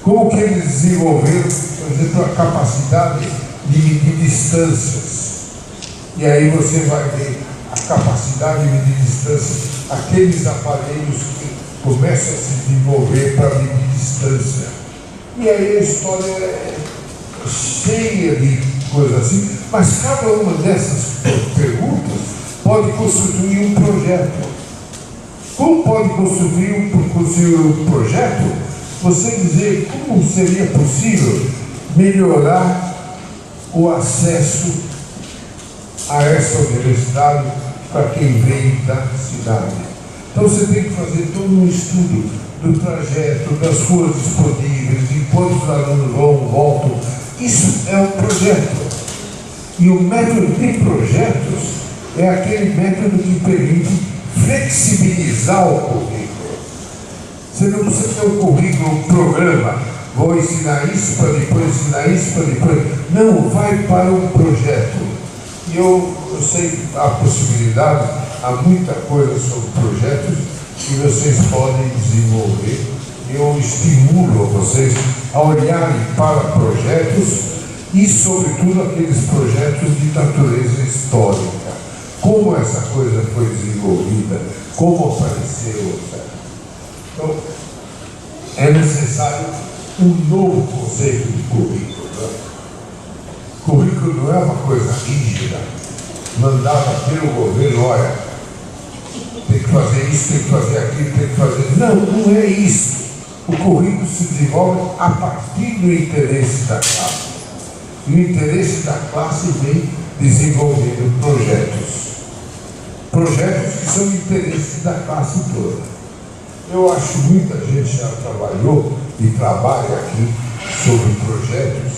Como que eles desenvolveram, por exemplo, a capacidade de medir distâncias. E aí você vai ver a capacidade de medir distâncias, aqueles aparelhos que começam a se desenvolver para medir distância. E aí a história é cheia de coisas assim, mas cada uma dessas perguntas pode constituir um projeto. Como pode constituir um projeto? Você dizer como seria possível melhorar o acesso a essa universidade para quem vem da cidade. Então você tem que fazer todo um estudo do trajeto, das ruas disponíveis, de quantos alunos vão, voltam. Isso é um projeto. E o método de projetos é aquele método que permite flexibilizar o currículo. Você não precisa ter um currículo, um programa. Vou ensinar isso para depois ensinar isso para depois. Não, vai para um projeto. E eu sei a possibilidade, há muita coisa sobre projetos que vocês podem desenvolver. Eu estimulo vocês a olharem para projetos e, sobretudo, aqueles projetos de natureza histórica. Como essa coisa foi desenvolvida, como apareceu, etc. Então, é necessário um novo conceito de currículo. Currículo não é uma coisa rígida, mandada pelo governo, olha, tem que fazer isso, tem que fazer aquilo, tem que fazer... Não, não é isso. O currículo se desenvolve a partir do interesse da classe. E o interesse da classe vem desenvolvendo projetos. Projetos que são interesses da classe toda. Eu acho que muita gente já trabalhou e trabalha aqui sobre projetos.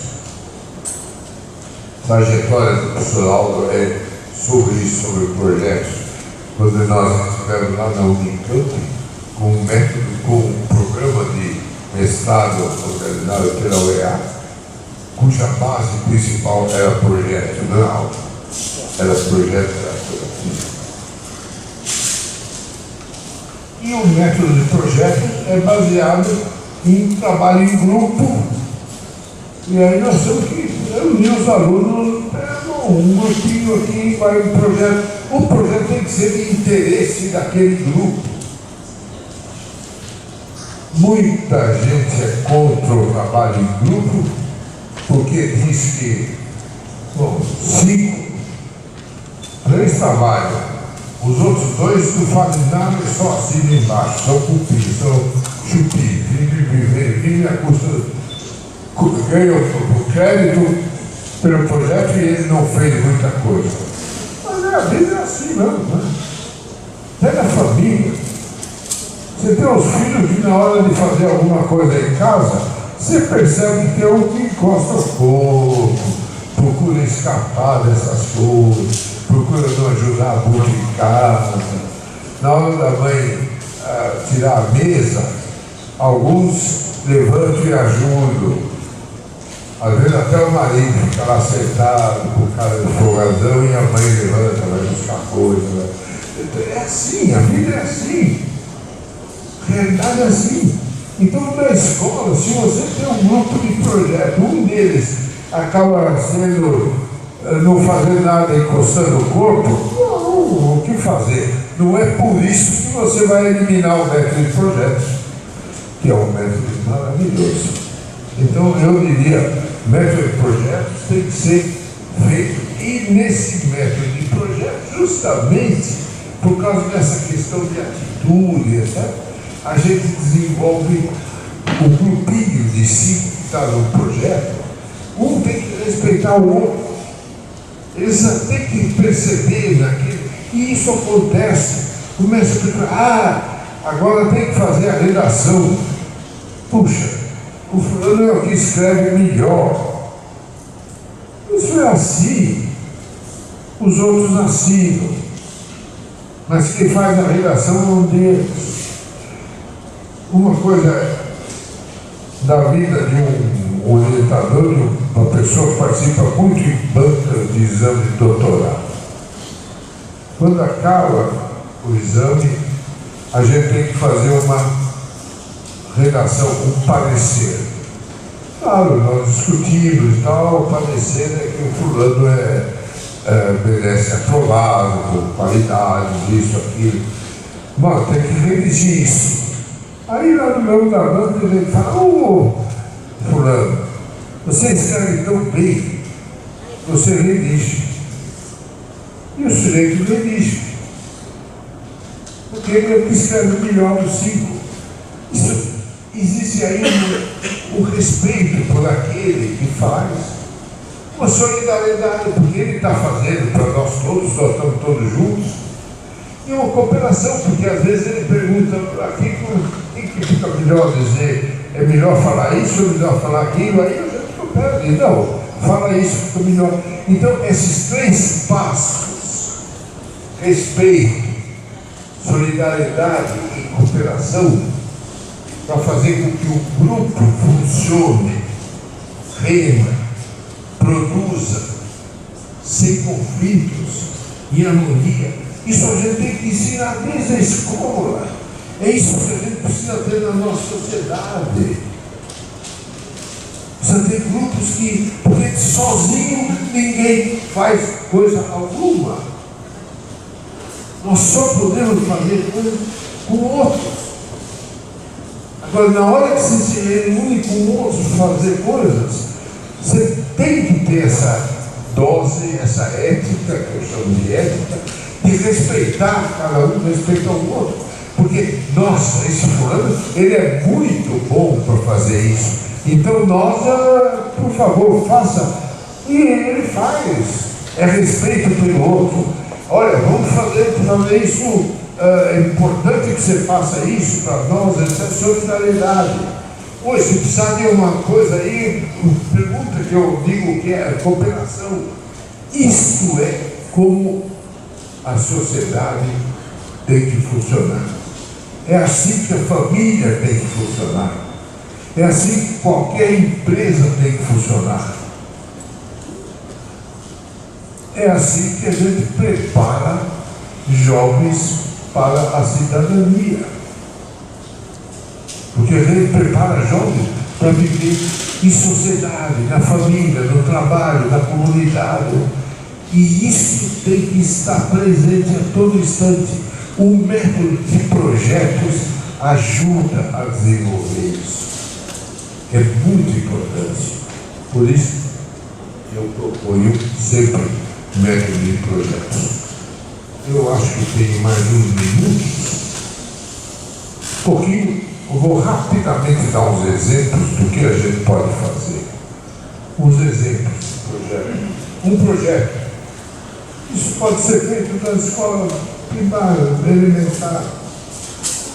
A trajetória do professor Aldo é sobre isso, sobre projetos. Quando nós estivemos lá na Unicamp, com um método, com um programa de mestrado organizado pela UEA, cuja base principal era projeto, não era projeto da coisa. E o método de projeto é baseado em trabalho em grupo. E aí nós temos que reunir os alunos, um grupinho aqui, vai um projeto. O projeto tem que ser de interesse daquele grupo. Muita gente é contra o trabalho em grupo, porque diz que, bom, 3 trabalham. Os outros 2 não fazem nada e só assinam embaixo, são cumpridos. Fundação Chupi, vive a custa, ganha o crédito pelo projeto e ele não fez muita coisa. Mas a vida é assim, não, né? Pega a família. Você tem os filhos que na hora de fazer alguma coisa em casa, você percebe que tem um que encosta o corpo, procura escapar dessas coisas, procura não ajudar a boca em casa. Na hora da mãe tirar a mesa, alguns levantam e ajudam. Às vezes até o marido fica lá sentado com o cara de folgadão e a mãe levanta, vai buscar coisa. É assim, a vida é assim. A realidade é assim. Então, na escola, se você tem um grupo de projeto, um deles acaba sendo, não fazendo nada, encostando o corpo, o que fazer? Não é por isso que você vai eliminar o método de projetos, que é um método maravilhoso. Então, eu diria, método de projetos tem que ser feito, e nesse método de projetos, justamente por causa dessa questão de atitude, etc., a gente desenvolve um grupinho de 5 que está no projeto. Um tem que respeitar o outro. Eles têm que perceber naquilo. E isso acontece. Começa a pensar, agora tem que fazer a redação. Puxa, o fulano é o que escreve melhor. Isso é assim. Os outros assinam. Mas quem faz a redação é um deles. Uma coisa da vida de um orientador, de uma pessoa que participa muito em bancas de exame de doutorado. Quando acaba o exame, a gente tem que fazer uma redação, um parecer. Claro, nós discutimos e tal, o parecer é que o fulano merece aprovado, com qualidade, isso, aquilo. Mas tem que redigir isso. Aí lá no meu da banca ele fala, fulano, você escreve tão bem, você redige. E o sujeito redige. Porque ele é o que escreve melhor dos 5. Existe aí um respeito por aquele que faz, uma solidariedade, porque ele está fazendo para nós estamos todos juntos, e uma cooperação, porque às vezes ele pergunta, aqui que fica melhor dizer, é melhor falar isso ou melhor falar aquilo, aí a gente coopera, não, fala isso, fica melhor. Então, esses 3 passos, respeito, solidariedade e cooperação, para fazer com que o grupo funcione, renda, produza, sem conflitos, em harmonia. Isso a gente tem que ensinar desde a escola. É isso que a gente precisa ter na nossa sociedade. Precisa ter grupos que, porque sozinho ninguém faz coisa alguma. Nós só podemos fazer coisas com outros. Agora, na hora que você se reúne com outros para fazer coisas, você tem que ter essa dose, essa ética, que eu chamo de ética, de respeitar cada um, respeitar o outro. Porque, nossa, esse fulano, ele é muito bom para fazer isso. Então, nós, por favor, faça. E ele faz. É respeito pelo outro. Olha, vamos fazer isso. É importante que você faça isso para nós, essa é solidariedade. Hoje, se precisar de uma coisa aí, pergunta que eu digo que é cooperação. Isso é como a sociedade tem que funcionar. É assim que a família tem que funcionar. É assim que qualquer empresa tem que funcionar. É assim que a gente prepara jovens para a cidadania. Porque a gente prepara jovens para viver em sociedade, na família, no trabalho, na comunidade. E isso tem que estar presente a todo instante. O método de projetos ajuda a desenvolver isso. É muito importante. Por isso, eu proponho sempre método de projetos. Eu acho que tenho mais uns minutos, pouquinho, Eu vou rapidamente dar uns exemplos do que a gente pode fazer. Uns exemplos de projeto. Um projeto. Isso pode ser feito na escola primária, elementar.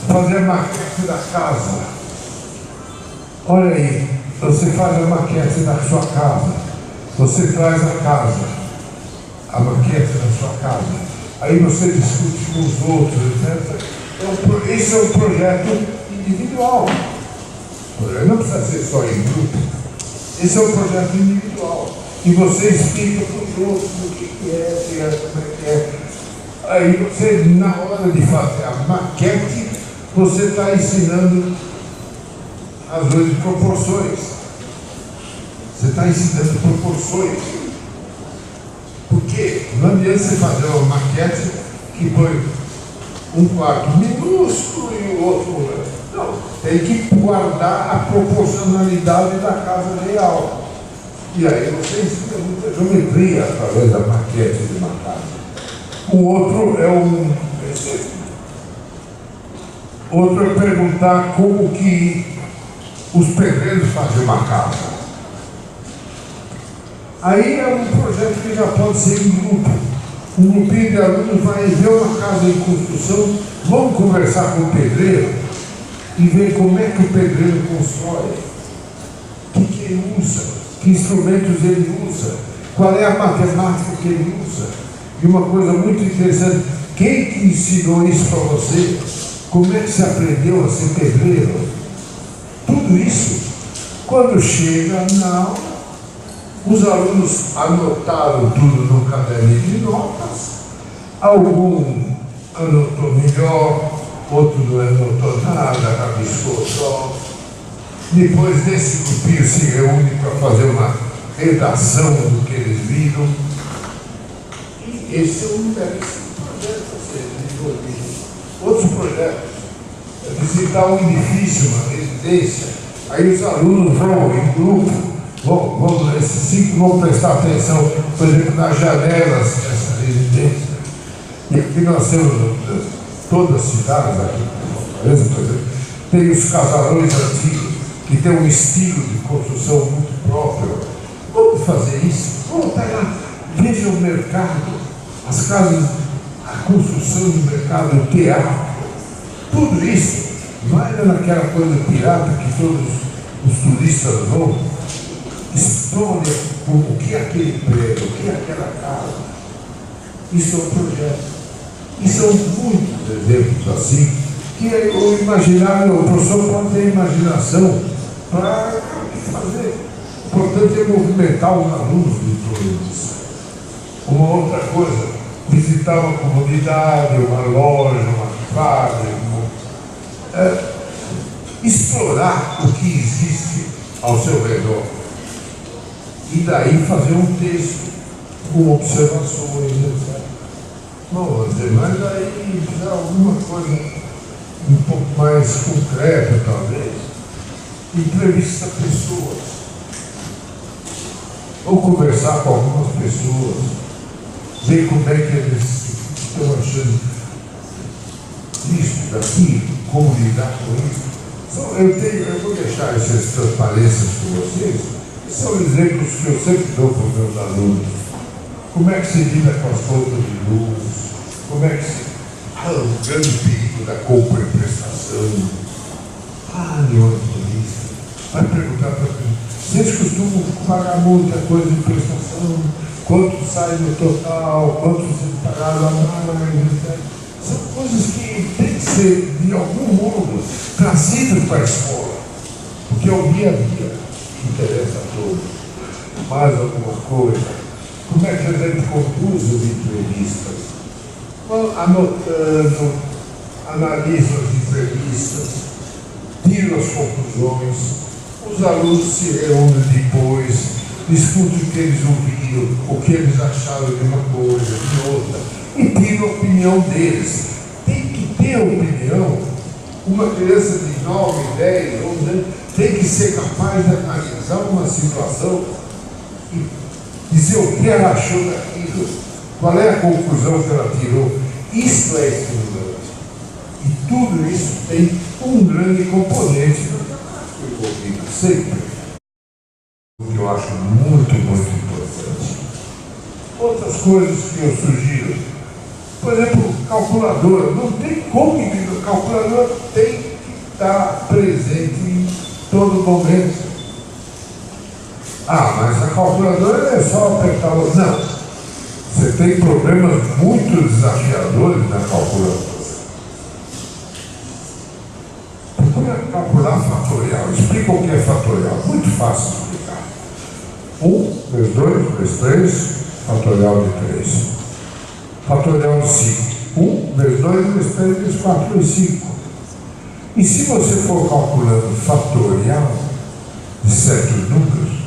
Fazer a maquete da casa. Olha aí, você faz a maquete da sua casa. Você traz a casa, a maquete da sua casa. Aí você discute com os outros, etc. Esse é um projeto individual. Não precisa ser só em grupo. Esse é um projeto individual. E você explica para os outros o que é, como é que é. Aí você, na hora de fazer a maquete, você está ensinando as duas proporções. Você está ensinando proporções. Porque não adianta você fazer uma maquete que põe um quarto minúsculo e o outro. Não, tem que guardar a proporcionalidade da casa real. E aí você ensina muita geometria através da maquete de uma casa. O outro é outro é perguntar como que os pedreiros fazem uma casa. Aí é um projeto que já pode ser em grupo. Um grupinho de alunos vai ver uma casa em construção, vamos conversar com o pedreiro e ver como é que o pedreiro constrói, o que ele usa, que instrumentos ele usa, qual é a matemática que ele usa. E uma coisa muito interessante, quem que ensinou isso para você? Como é que você aprendeu a ser pedreiro? Tudo isso, quando chega na aula, os alunos anotaram tudo no caderninho de notas, algum anotou melhor, outro não anotou nada, rabiscou só. Depois desse grupinho se reúne para fazer uma redação do que eles viram. E esse é um belíssimo projeto a ser desenvolvido. Outros projetos é visitar um edifício, uma residência, aí os alunos vão em grupo. Esses 5 vão prestar atenção, por exemplo, nas janelas dessa residência. E aqui nós temos todas as cidades aqui, por exemplo, tem os casarões antigos, que tem um estilo de construção muito próprio. Vamos fazer isso? Vamos estar lá, veja o mercado, as casas, a construção do mercado, o teatro, tudo isso. Vai naquela coisa pirata que todos os turistas vão. História, o que é aquele prédio, o que é aquela casa. Isso é um projeto. E são muitos exemplos assim, que o imaginário, o professor pode ter imaginação para fazer. O importante é movimentar os alunos de tudo isso. Uma outra coisa, visitar uma comunidade, uma loja, uma fábrica, explorar o que existe ao seu redor. E daí fazer um texto com observações, etc. Bom, mas aí já alguma coisa um pouco mais concreta, talvez. Entrevista pessoas. Ou conversar com algumas pessoas, ver como é que eles estão achando isso, daqui, como lidar com isso. Eu vou deixar essas transparências com vocês. São exemplos que eu sempre dou para os meus alunos. Como é que se lida com as contas de luz? Como é que se... o grande perigo da compra e prestação. Nenhuma polícia. Vai perguntar para mim. Vocês costumam pagar muita coisa de prestação? Quanto sai no total? Quanto vocês pagaram a mais? Etc. São coisas que têm que ser, de algum modo, trazidas para a escola. Porque é o dia a dia. Interessa a todos. Mais alguma coisa? Como é que a gente conduz as entrevistas? Anotando, analiso as entrevistas, tiro as conclusões, os alunos se reúnem depois, discutem o que eles ouviram, o que eles acharam de uma coisa, de outra, e tiram a opinião deles. Tem que ter opinião. Uma criança de 9, 10, 11 anos tem que ser capaz de analisar uma situação e dizer o que ela achou daquilo, qual é a conclusão que ela tirou. Isso é estimulante. E tudo isso tem um grande componente envolvido sempre, o que eu acho muito, muito importante. Outras coisas que eu sugiro, por exemplo, calculadora. Não tem como que calculadora tem que estar presente em todo momento. Ah, mas a calculadora é só apertar o... Não. Você tem problemas muito desafiadores na calculadora. Procura calcular fatorial. Explica o que é fatorial. Muito fácil de explicar. 1 vezes 2 vezes 3, fatorial de 3. Fatorial de 5. 1 vezes 2 vezes 3 vezes 4 vezes 5. E se você for calculando fatorial de certos números,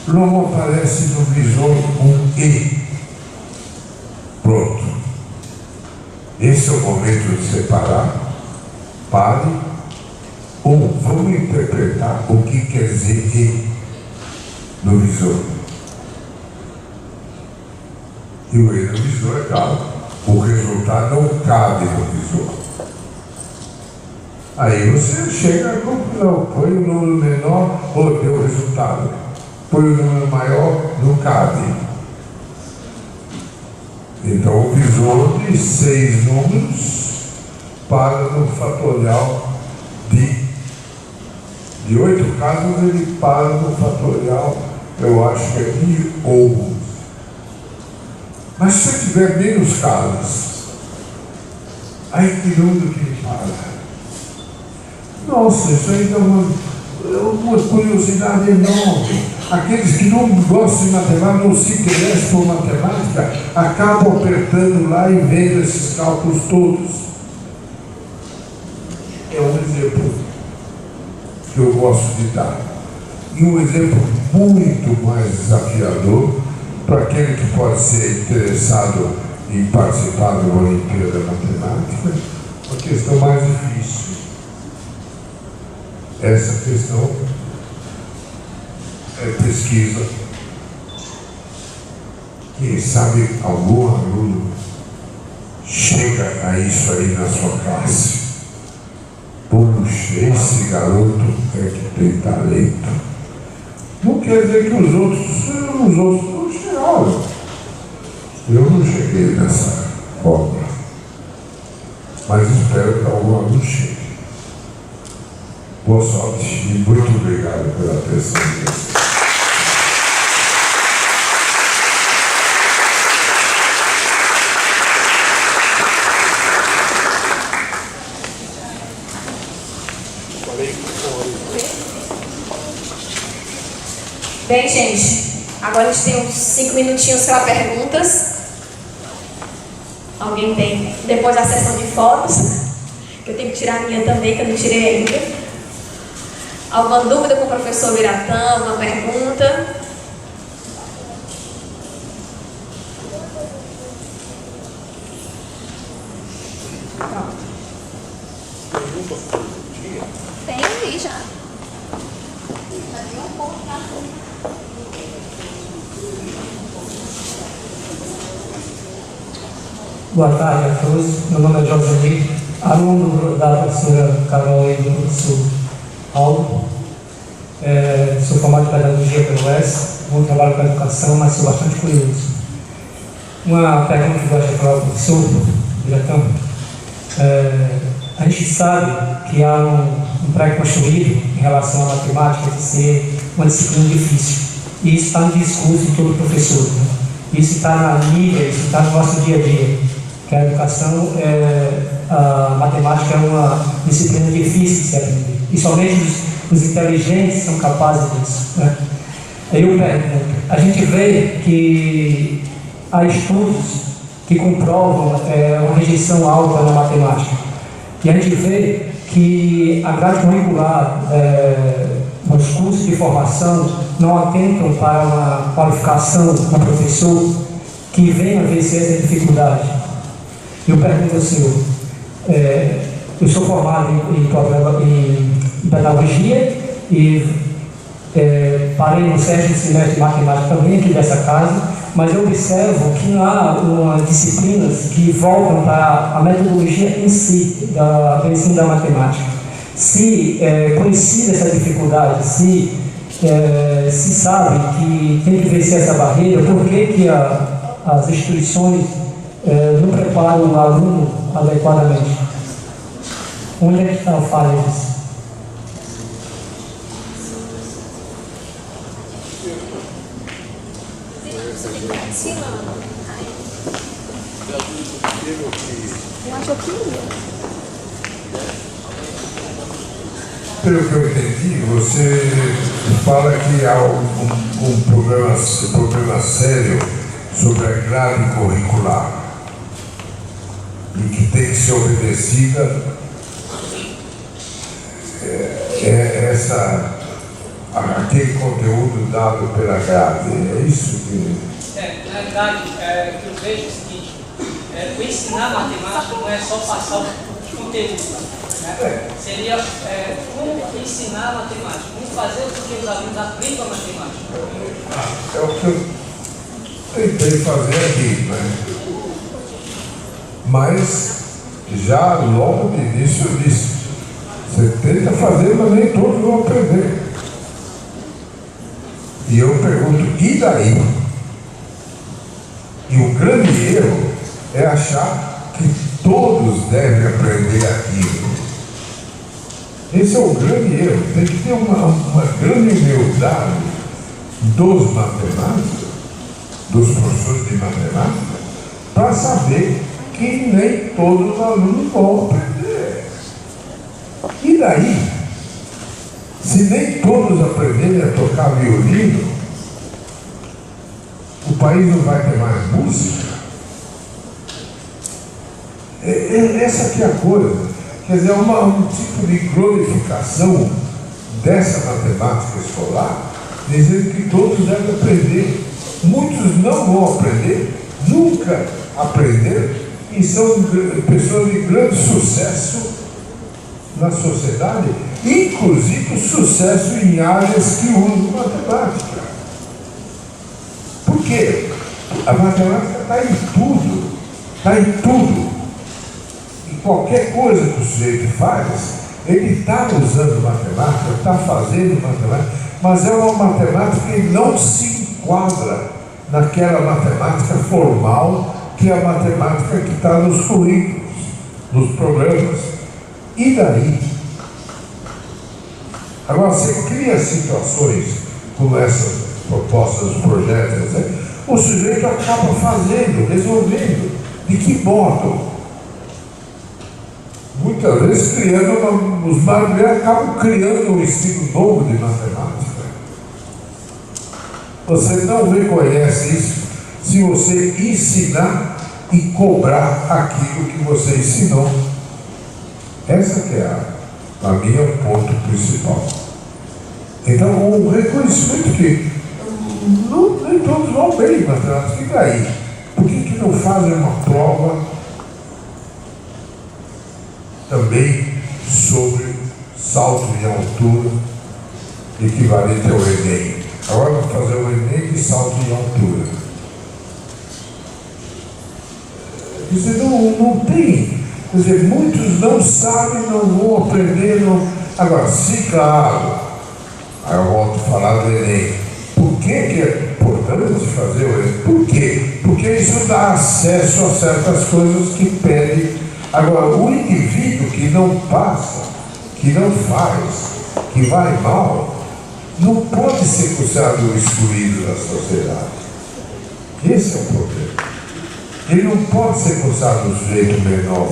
logo aparece no visor um E. Pronto. Esse é o momento de separar. Pare. Ou vamos interpretar o que quer dizer E no visor. E o E no visor é claro. O resultado não cabe no visor. Aí você chega a conclusão, põe o número menor, ou deu o resultado. Põe o número maior, não cabe. Então o visor de 6 números para no fatorial de 8 casas, ele para no fatorial, eu acho que é de 11. Mas se você tiver menos casas, aí que número que ele para? Nossa, isso aí dá uma curiosidade enorme. Aqueles que não gostam de matemática, não se interessam por matemática, acabam apertando lá e vendo esses cálculos todos. É um exemplo que eu gosto de dar. E um exemplo muito mais desafiador para aquele que pode ser interessado em participar da Olimpíada Matemática, uma questão mais difícil. Essa questão é pesquisa. Quem sabe algum aluno chega a isso aí na sua classe. Puxa, esse garoto é que tem talento. Não quer dizer que os outros não chegaram. Eu não cheguei nessa forma. Mas espero que algum aluno chegue. Boa sorte e muito obrigado pela atenção de vocês. Bem, gente, agora a gente tem uns 5 minutinhos para perguntas. Alguém tem? Depois da sessão de fotos, que eu tenho que tirar a minha também, que eu não tirei ainda. Alguma dúvida com o professor Biratã? Alguma pergunta? Pronto. Tem ali já. Boa tarde a todos. Meu nome é Josenir, aluno da professora Carol e do professor Paulo. Sou formado em pedagogia pelo UES, bom trabalho com a educação, mas sou bastante curioso. Uma pergunta que eu gostaria de falar ao professor Biratã. A gente sabe que há um pré-construído em relação à matemática de ser uma disciplina difícil. E isso está no discurso de todo professor. Né? Isso está na mídia, isso está no nosso dia a dia. Que a educação, a matemática é uma disciplina difícil de se aprender. E somente os inteligentes são capazes disso. Né? Aí eu pergunto, a gente vê que há estudos que comprovam uma rejeição alta na matemática. E a gente vê que a grade curricular nos cursos de formação não atentam para uma qualificação do professor que venha vencer essa dificuldade. Eu pergunto ao senhor, eu sou formado em pedagogia e parei no 7º semestre de matemática também aqui dessa casa, mas eu observo que há disciplinas que voltam para a metodologia em si, do ensino da matemática. Se conhecida essa dificuldade, se sabe que tem que vencer essa barreira, por que as instituições não preparam o aluno adequadamente? Onde é que está a falha disso? Eu acho que Pelo que eu entendi, você fala que há um problema sério sobre a grade curricular e que tem que ser obedecida aquele conteúdo dado pela grade. É isso que... Na realidade, o que eu vejo é o seguinte, o ensinar matemática não é só passar o conteúdo. Seria como ensinar matemática, como fazer com que os alunos aprendam a matemática. É o que eu tentei fazer aqui, né? Mas já logo de início eu disse, você tenta fazer, mas nem todos vão aprender. E eu pergunto, e daí? E o grande erro é achar que todos devem aprender aquilo. Esse é o grande erro. Tem que ter uma grande humildade dos matemáticos, dos professores de matemática, para saber que nem todos os alunos vão aprender. E daí? Se nem todos aprenderem a tocar violino, o país não vai ter mais música? Essa aqui é a coisa. Quer dizer, um tipo de glorificação dessa matemática escolar, dizendo que todos devem aprender. Muitos não vão aprender, nunca aprenderam, e são pessoas de grande sucesso na sociedade, inclusive sucesso em áreas que usam matemática. Por quê? A matemática está em tudo, está em tudo. Qualquer coisa que o sujeito faz, ele está usando matemática, está fazendo matemática, mas é uma matemática que não se enquadra naquela matemática formal que é a matemática que está nos currículos, nos programas. E daí? Agora, você cria situações como essas propostas, projetos, né? O sujeito acaba fazendo, resolvendo. De que modo? Muitas vezes os marmeiros acabam criando um estilo novo de matemática. Você não reconhece isso se você ensinar e cobrar aquilo que você ensinou. Essa que é para mim é o ponto principal. Então, o reconhecimento que nem todos vão bem em matemática. E daí? Por que não fazem uma prova também sobre salto em altura, equivalente ao Enem? Agora vamos fazer o Enem de salto em altura. Quer dizer, não tem. Quer dizer, muitos não sabem, não vão aprender. Não... Agora, se claro, aí eu volto a falar do Enem. Por que é importante fazer o Enem? Por quê? Porque isso dá acesso a certas coisas que pedem. Agora, o indivíduo que não passa, que não faz, que vai mal, não pode ser considerado excluído da sociedade. Esse é o problema. Ele não pode ser considerado um sujeito menor.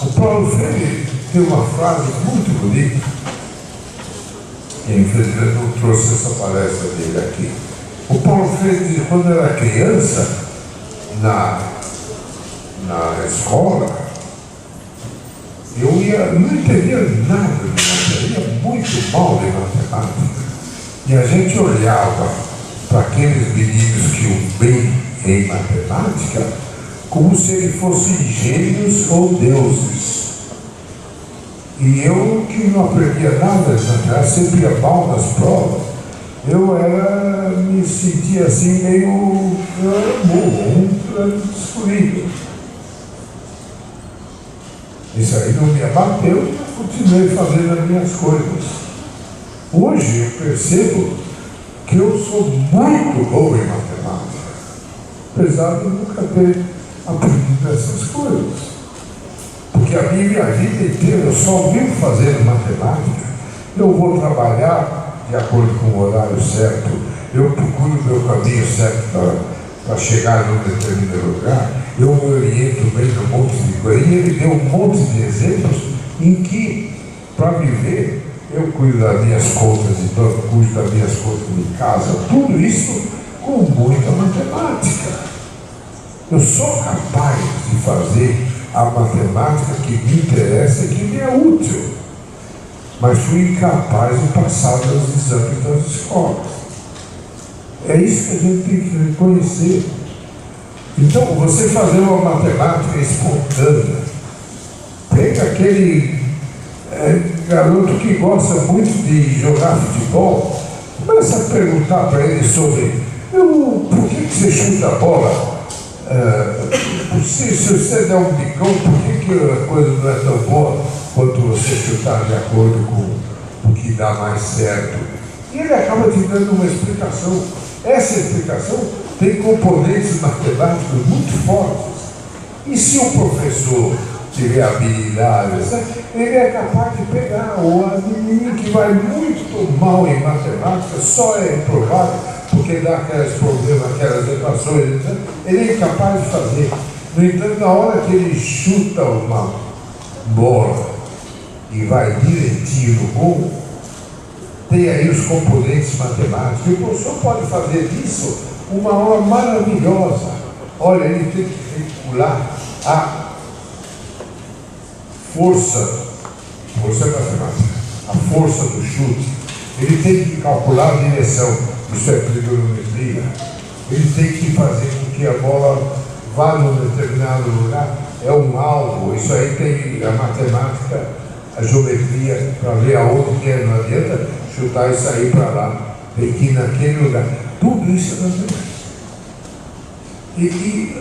O Paulo Freire tem uma frase muito bonita, e infelizmente não trouxe essa palestra dele aqui. O Paulo Freire diz que quando era criança, na escola, eu não entendia nada de matemática, eu ia muito mal de matemática. E a gente olhava para aqueles meninos que iam bem em matemática como se eles fossem gênios ou deuses. E eu, que não aprendia nada de matemática, sempre ia mal nas provas, eu me sentia assim meio burro, excluído. Isso aí não me abateu, eu continuei fazendo as minhas coisas. Hoje eu percebo que eu sou muito bom em matemática, apesar de nunca ter aprendido essas coisas. Porque a minha vida inteira eu só vivo fazendo matemática. Eu vou trabalhar de acordo com o horário certo, eu procuro o meu caminho certo para chegar num determinado lugar, eu me oriento bem num monte de coisa. E ele deu um monte de exemplos em que, para viver, eu cuido das minhas contas de banco, cuido das minhas contas de casa, tudo isso com muita matemática. Eu sou capaz de fazer a matemática que me interessa e que me é útil, mas fui incapaz de passar nos exames das escolas. É isso que a gente tem que reconhecer. Então, você fazer uma matemática espontânea, pega aquele garoto que gosta muito de jogar futebol, começa a perguntar para ele sobre por que você chuta a bola? Se você der um bicão, por que a coisa não é tão boa quanto você chutar de acordo com o que dá mais certo? E ele acaba te dando uma explicação. Essa explicação tem componentes matemáticos muito fortes. E se o professor tiver habilidade, ele é capaz de pegar a menina que vai muito mal em matemática, só é reprovado porque dá aqueles problemas, aquelas equações, ele é capaz de fazer. No entanto, na hora que ele chuta uma bola e vai direitinho no gol, tem aí os componentes matemáticos. E o professor pode fazer disso uma aula maravilhosa. Olha, ele tem que calcular a força matemática, a força do chute. Ele tem que calcular a direção. Isso é trigonometria. Ele tem que fazer com que a bola vá num determinado lugar. É um alvo. Isso aí tem a matemática, a geometria, para ver aonde que é. Não adianta chutar e sair para lá. Tem que ir naquele lugar. Tudo isso é matemática. E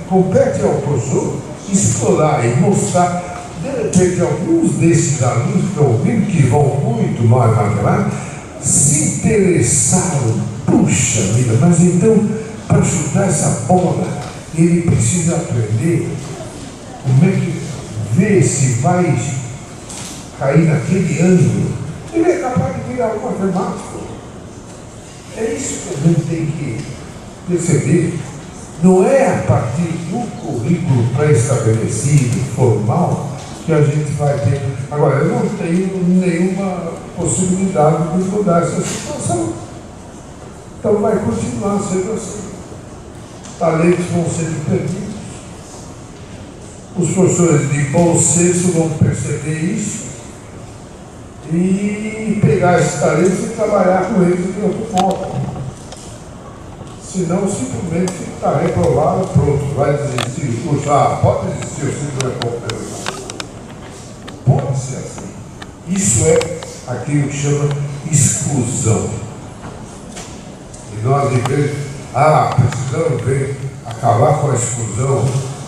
compete ao professor explorar e mostrar. De repente, alguns desses alunos que estão ouvindo, que vão muito mal em matemática, se interessaram, puxa vida, mas então, para chutar essa bola, ele precisa aprender como é que ver se vai cair naquele ângulo. Ele é capaz de virar um matemático. É isso que a gente tem que perceber. Não é a partir do currículo pré-estabelecido, formal, que a gente vai ter. Agora, eu não tenho nenhuma possibilidade de mudar essa situação. Então vai continuar sendo assim. Talentos vão sendo perdidos. Os professores de bom senso vão perceber isso e pegar esses talentos e trabalhar com eles de outro modo. Senão, simplesmente está reprovado, pronto, vai desistir do curso. Pode desistir, o ciclo é complementar. Pode ser assim. Isso é aquilo que chama exclusão. E nós devemos, precisamos ver, acabar com a exclusão.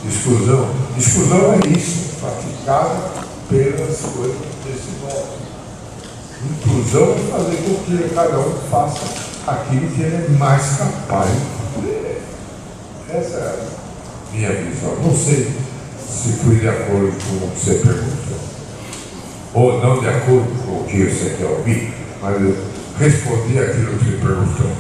Exclusão é isso, praticada pelas coisas desse modo. Inclusão é fazer com que cada um faça aquilo que ele é mais capaz de fazer. Essa é a minha visão. Não sei se fui de acordo com o que você perguntou, ou não de acordo com o que você quer ouvir, mas eu respondi aquilo que você perguntou.